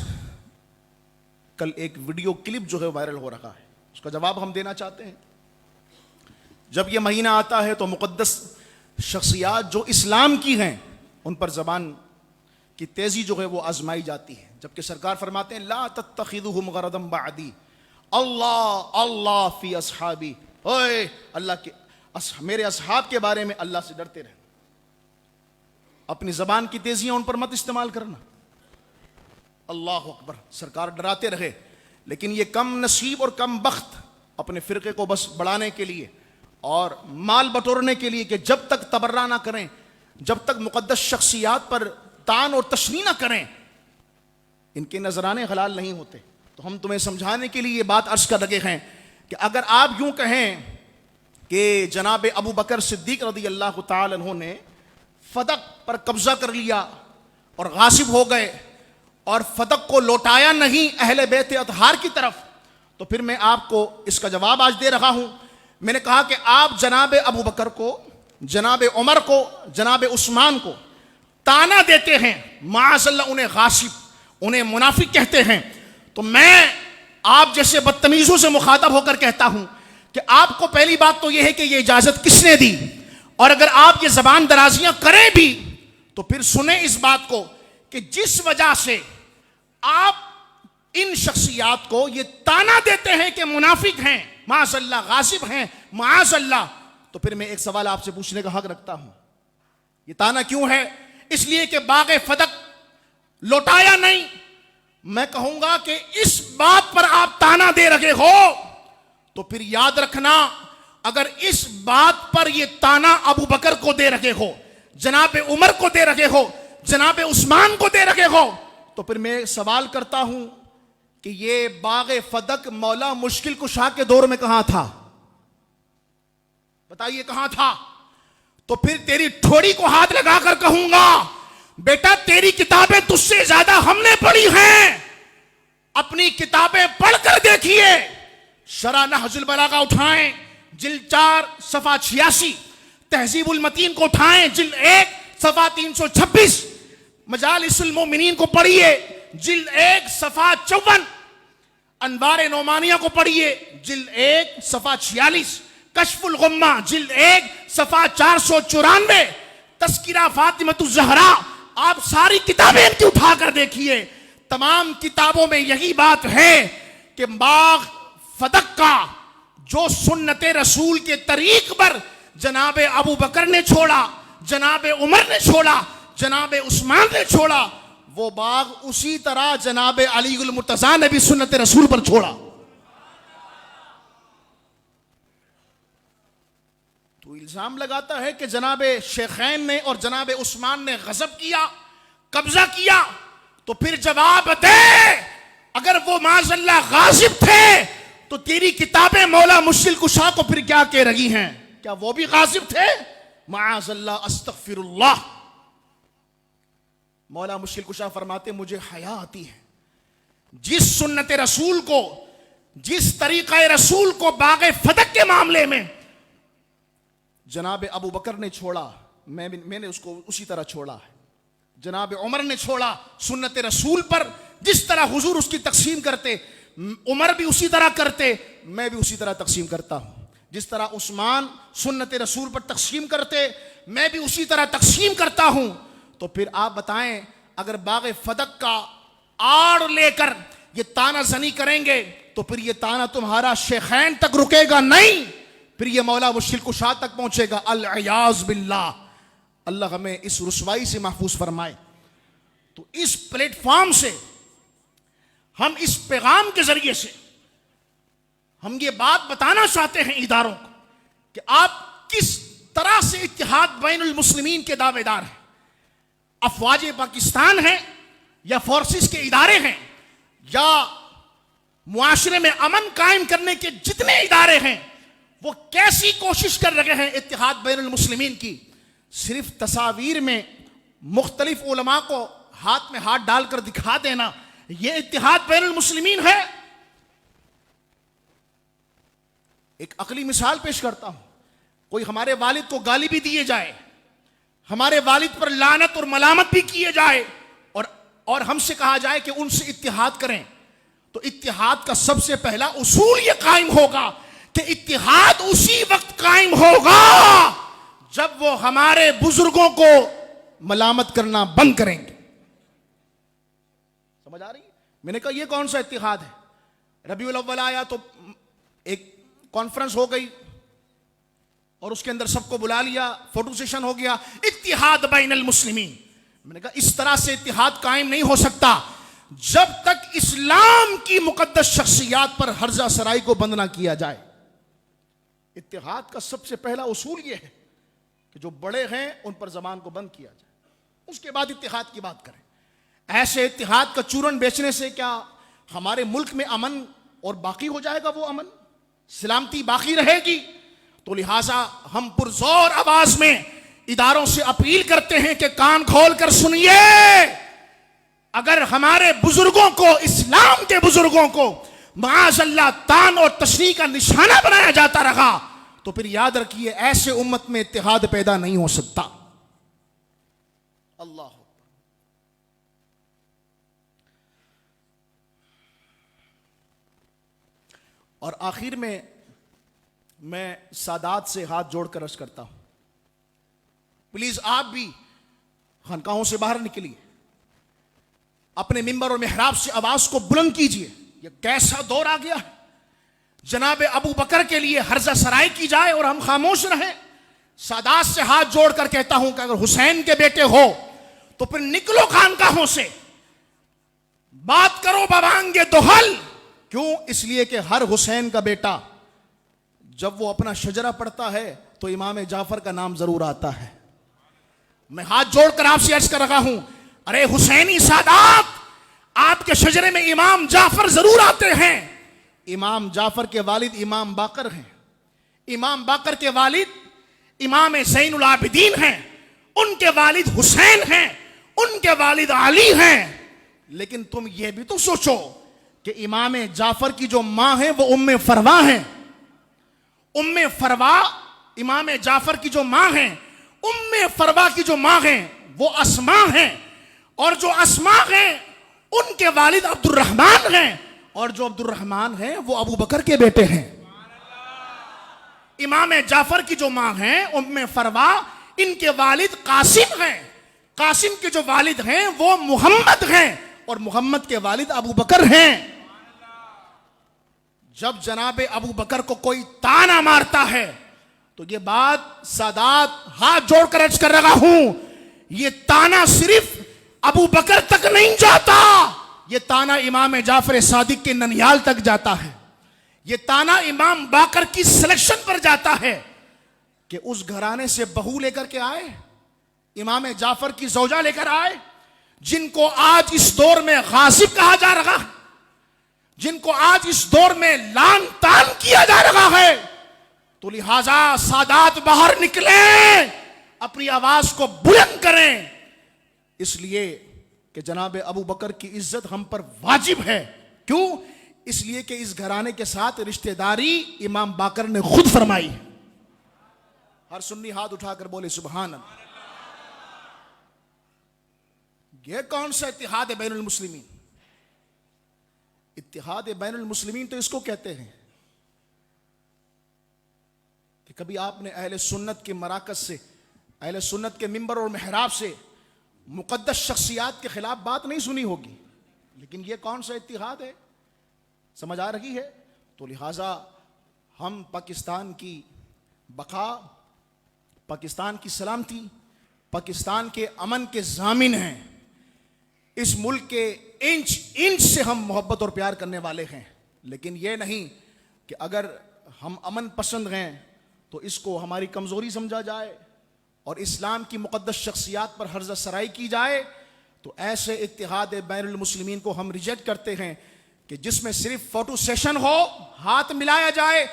कल एक वीडियो क्लिप जो है वायरल हो रहा है, उसका जवाब हम देना चाहते हैं। जब यह महीना आता है तो मुक़द्दस शख्सियात जो इस्लाम की हैं उन पर ज़बान की तेज़ी जो है वो आजमाई जाती है, जबकि सरकार फरमाते हैं ला तत्तखिज़ुहुम गरदम बअदी, अल्लाह अल्लाह फी अस्हाबी, ओए अल्लाह के मेरे असहाब के बारे में अल्लाह से डरते रहना। अपनी ज़बान की तेजियां उन पर मत इस्तेमाल करना। अल्लाह अकबर, सरकार डराते रहे, लेकिन ये कम नसीब और कम बख्त अपने फ़िरक़े को बस बढ़ाने के लिए और माल बटोरने के लिए कि जब तक तबर्रा ना करें, जब तक मुक़द्दस शख्सियात पर तान और तशनी ना करें, इनके नजराने हलाल नहीं होते। तो हम तुम्हें समझाने के लिए ये बात अर्ज कर रहे हैं कि अगर आप यूं कहें कि जनाब अबू बकर सिद्दीक रज़ी अल्लाह तआला अन्हु ने फदक पर कब्जा कर लिया और गासिब हो गए और फदक को लौटाया नहीं अहले बैत अतहार की तरफ, तो फिर मैं आपको इसका जवाब आज दे रहा हूं। मैंने कहा कि आप जनाब अबू बकर को, जनाब उमर को, जनाब उस्मान को ताना देते हैं, माअज़ल्लाह उन्हें गासिब, उन्हें मुनाफिक कहते हैं। तो मैं आप जैसे बदतमीजों से मुखातब होकर कहता हूं कि आपको पहली बात तो यह है कि यह इजाजत किसने दी, और अगर आप ये जबान दराजियां करें भी तो फिर सुने इस बात को कि जिस वजह से आप इन शख्सियात को ये ताना देते हैं कि मुनाफिक हैं, माअज़ल्लाह गासिब हैं, माअज़ल्लाह, तो फिर मैं एक सवाल आपसे पूछने का हक रखता हूं, ये ताना क्यों है? इसलिए कि बाग़े फदक लौटाया नहीं। मैं कहूंगा कि इस बात पर आप ताना दे रहे हो तो फिर याद रखना, अगर इस बात पर यह ताना अबू बकर को दे रहे हो, जनाब उमर को दे रहे हो, जनाब उस्मान को दे रहे हो, तो फिर मैं सवाल करता हूं कि ये बाग़े फदक मौला मुश्किल कुशा के दौर में कहां था? बताइए कहां था? तो फिर तेरी ठोड़ी को हाथ लगाकर कहूंगा, बेटा तेरी किताबें तुझसे ज्यादा हमने पढ़ी हैं, अपनी किताबें पढ़कर देखिए। शरा नहजुल बलागा उठाएं, जिल्द 4 सफ़ा 86, तहज़ीबुल मतीन को उठाएं, जिल्द 1 सफ़ा 326, मजालिसुल मोमिनीन को पढ़िए, जिल्द 1 सफ़ा 54, अनवार नोमानिया को पढ़िए, जिल्द 1 सफ़ा 46, कश्फुल गुम्मा जिल्द 1 सफ़ा 494, तस्किरा फातिमतुज़ ज़हरा, आप सारी किताबें इनकी उठाकर देखिए। तमाम किताबों में यही बात है कि बाग़ फदक का जो सुन्नत रसूल के तरीक पर जनाब अबू बकर ने छोड़ा, जनाब उमर ने छोड़ा, जनाब उस्मान ने छोड़ा, वो बाग उसी तरह जनाब अली उल मुर्तज़ा ने भी सुन्नत रसूल पर छोड़ा। तो इल्जाम लगाता है कि जनाब शेखैन ने और जनाब उस्मान ने गज़ब किया, कब्जा किया, तो फिर जवाब दे, अगर वो माज़ल्लाह गासिब थे तो तेरी किताबें मौला मुश्किल कुशा को फिर क्या कह रही हैं? क्या वो भी गासिब थे? माअज़ल्लाह, अस्तग़फिरुल्लाह। मौला मुश्किल कुशा फरमाते मुझे हया आती है जिस सुन्नत रसूल को, जिस तरीक़ा रसूल को बाग़े फदक के मामले में जनाब अबू बकर ने छोड़ा, मैंने उसको उसी तरह छोड़ा है। जनाब उमर ने छोड़ा सुन्नत रसूल पर, जिस तरह हुजूर उसकी तकसीम करते, उमर भी उसी तरह करते, मैं भी उसी तरह तकसीम करता हूं। जिस तरह उस्मान सुन्नत रसूल पर तकसीम करते, मैं भी उसी तरह तकसीम करता हूं। तो फिर आप बताएं, अगर बाग़े फदक का आड़ लेकर ये ताना जनी करेंगे तो फिर ये ताना तुम्हारा शेखैन तक रुकेगा नहीं, फिर ये मौला मुश्किल कुशा तक पहुंचेगा। अल-इयाज़ बिल्लाह, अल्लाह हमें इस रुसवाई से महफूज फरमाए। तो इस प्लेटफॉर्म से हम इस पैगाम के जरिए से हम ये बात बताना चाहते हैं इदारों को कि आप किस तरह से इत्तेहाद बैनुल मुस्लिमीन के दावेदार हैं। अफवाज पाकिस्तान हैं या फोर्सेस के इदारे हैं या मुआशरे में अमन कायम करने के जितने इदारे हैं, वो कैसी कोशिश कर रहे हैं इत्तेहाद बैनुल मुस्लिमीन की। सिर्फ तस्वीर में मुख्तलिफ उलमा को हाथ में हाथ डालकर दिखा देना, यह इत्तेहाद बैनुल मुस्लिमीन है। एक अकली मिसाल पेश करता हूं। कोई हमारे वालिद को गाली भी दिए जाए, हमारे वालिद पर लानत और मलामत भी किए जाए और हमसे कहा जाए कि उनसे इत्तेहाद करें, तो इत्तेहाद का सबसे पहला उसूल यह कायम होगा कि इत्तेहाद उसी वक्त कायम होगा जब वो हमारे बुजुर्गों को मलामत करना बंद करेंगे। समझ आ रही है? मैंने कहा यह कौन सा इत्तेहाद है? रबीउल अव्वल आया तो एक कॉन्फ्रेंस हो गई और उसके अंदर सबको बुला लिया, फोटो सेशन हो गया, इत्तेहाद बैनुल मुस्लिमीन। मैंने कहा इस तरह से इत्तेहाद कायम नहीं हो सकता जब तक इस्लाम की मुकद्दस शख्सियात पर हर्जा सराई को बंद ना किया जाए। इत्तेहाद का सबसे पहला उसूल यह है कि जो बड़े हैं उन पर जबान को बंद किया जाए, उसके बाद इत्तेहाद की बात करें। ऐसे इत्तेहाद का चूरन बेचने से क्या हमारे मुल्क में अमन और बाकी हो जाएगा? वो अमन सलामती बाकी रहेगी? तो लिहाजा हम पुरजोर आवाज में इदारों से अपील करते हैं कि कान खोल कर सुनिए। अगर हमारे बुजुर्गों को, इस्लाम के बुजुर्गों को माअज़ल्लाह तान और तशरीह का निशाना बनाया जाता रहा, तो फिर याद रखिए ऐसे उम्मत में इत्तेहाद पैदा नहीं हो सकता। अल्लाह। और आखिर में मैं सादात से हाथ जोड़कर अर्ज करता हूं, प्लीज आप भी खानकाहों से बाहर निकलिए, अपने मिंबर और मेहराब से आवाज को बुलंद कीजिए। यह कैसा दौर आ गया है? जनाब अबू बकर के लिए हर्जा सराय की जाए और हम खामोश रहें। सादात से हाथ जोड़कर कहता हूं कि अगर हुसैन के बेटे हो तो फिर निकलो खानकाहों से, बात करो बवांगे दोहल। क्यों? इसलिए कि हर हुसैन का बेटा जब वो अपना शजरा पढ़ता है तो इमाम जाफर का नाम जरूर आता है। मैं हाथ जोड़कर आपसे अर्ज कर रहा हूं, अरे हुसैनी सादात, आपके शजरे में इमाम जाफर जरूर आते हैं। इमाम जाफर के वालिद इमाम बाकर हैं, इमाम बाकर के वालिद इमाम ज़ैनुल आबिदीन हैं, उनके वालिद हुसैन हैं, उनके वालिद अली हैं। लेकिन तुम यह भी तो सोचो कि इमाम जाफर की जो मां है वो उम्मे फरवा है। उम्मे फरवा इमाम जाफर की जो मां है, उम्मे फरवा की जो मां है वो अस्मा है, और जो अस्मा है उनके वालिद अब्दुर्रहमान हैं, और जो अब्दुर्रहमान हैं वो अबू बकर के बेटे हैं। इमाम जाफर की जो मां है उम्मे फरवा, इनके वालिद कासिम हैं, कासिम के जो वालिद हैं वो मोहम्मद हैं, और मोहम्मद के वालिद अबू बकर हैं। जब जनाब अबू बकर को कोई ताना मारता है तो ये बात सादात हाथ जोड़कर अर्ज कर रहा हूं, ये ताना सिर्फ अबू बकर तक नहीं जाता, ये ताना इमाम जाफर सादिक के ननियाल तक जाता है। ये ताना इमाम बाकर की सिलेक्शन पर जाता है कि उस घराने से बहू लेकर के आए, इमाम जाफर की जौजा लेकर आए, जिनको आज इस दौर में गासिब कहा जा रहा है, जिनको आज इस दौर में लान तान किया जा रहा है। तो लिहाजा सादात बाहर निकले, अपनी आवाज को बुलंद करें, इसलिए कि जनाब अबू बकर की इज्जत हम पर वाजिब है। क्यों? इसलिए कि इस घराने के साथ रिश्तेदारी इमाम बाकर ने खुद फरमाई। हर सुन्नी हाथ उठाकर बोले सुभान अल्लाह। यह कौन सा इत्तेहाद है बैनुल मुस्लिमीन? इत्तेहाद बैनुल मुस्लिमीन तो इसको कहते हैं कि कभी आपने अहले सुन्नत के मराकज से, अहले सुन्नत के मिंबर और मेहराब से मुकद्दस शख्सियात के खिलाफ बात नहीं सुनी होगी, लेकिन यह कौन सा इत्तेहाद है? समझ आ रही है? तो लिहाजा हम पाकिस्तान की बका, पाकिस्तान की सलामती, पाकिस्तान के अमन के जामिन हैं। इस मुल्क के इंच इंच से हम मोहब्बत और प्यार करने वाले हैं, लेकिन यह नहीं कि अगर हम अमन पसंद हैं तो इसको हमारी कमजोरी समझा जाए और इस्लाम की मुकद्दस शख्सियात पर हर्ज़ सराई की जाए, तो ऐसे इत्तिहाद बैनुल मुस्लिमीन को हम रिजेक्ट करते हैं कि जिसमें सिर्फ फोटो सेशन हो, हाथ मिलाया जाए,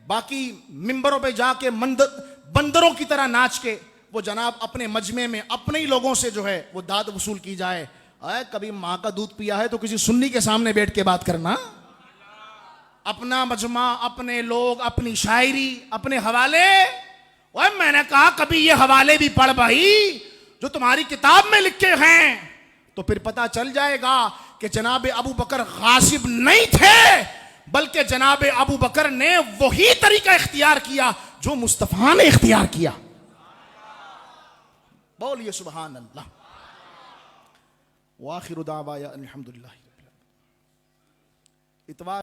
बाकी मिंबरों पे जाके बंदरों की तरह नाच के वो जनाब अपने मजमे में अपने ही लोगों से जो है वो दाद वसूल की जाए। कभी माँ का दूध पिया है तो किसी सुन्नी के सामने बैठ के बात करना। अपना मजमा, अपने लोग, अपनी शायरी, अपने हवाले। ओए मैंने कहा कभी ये हवाले भी पढ़ भाई जो तुम्हारी किताब में लिखे हैं, तो फिर पता चल जाएगा कि जनाब अबू बकर गासिब नहीं थे, बल्कि जनाब अबू बकर ने वही तरीका इख्तियार किया जो मुस्तफा ने इख्तियार किया। बोलिए सुभान अल्लाह। वाखिरु दावाया अल्हम्दुलिल्लाह। इतवार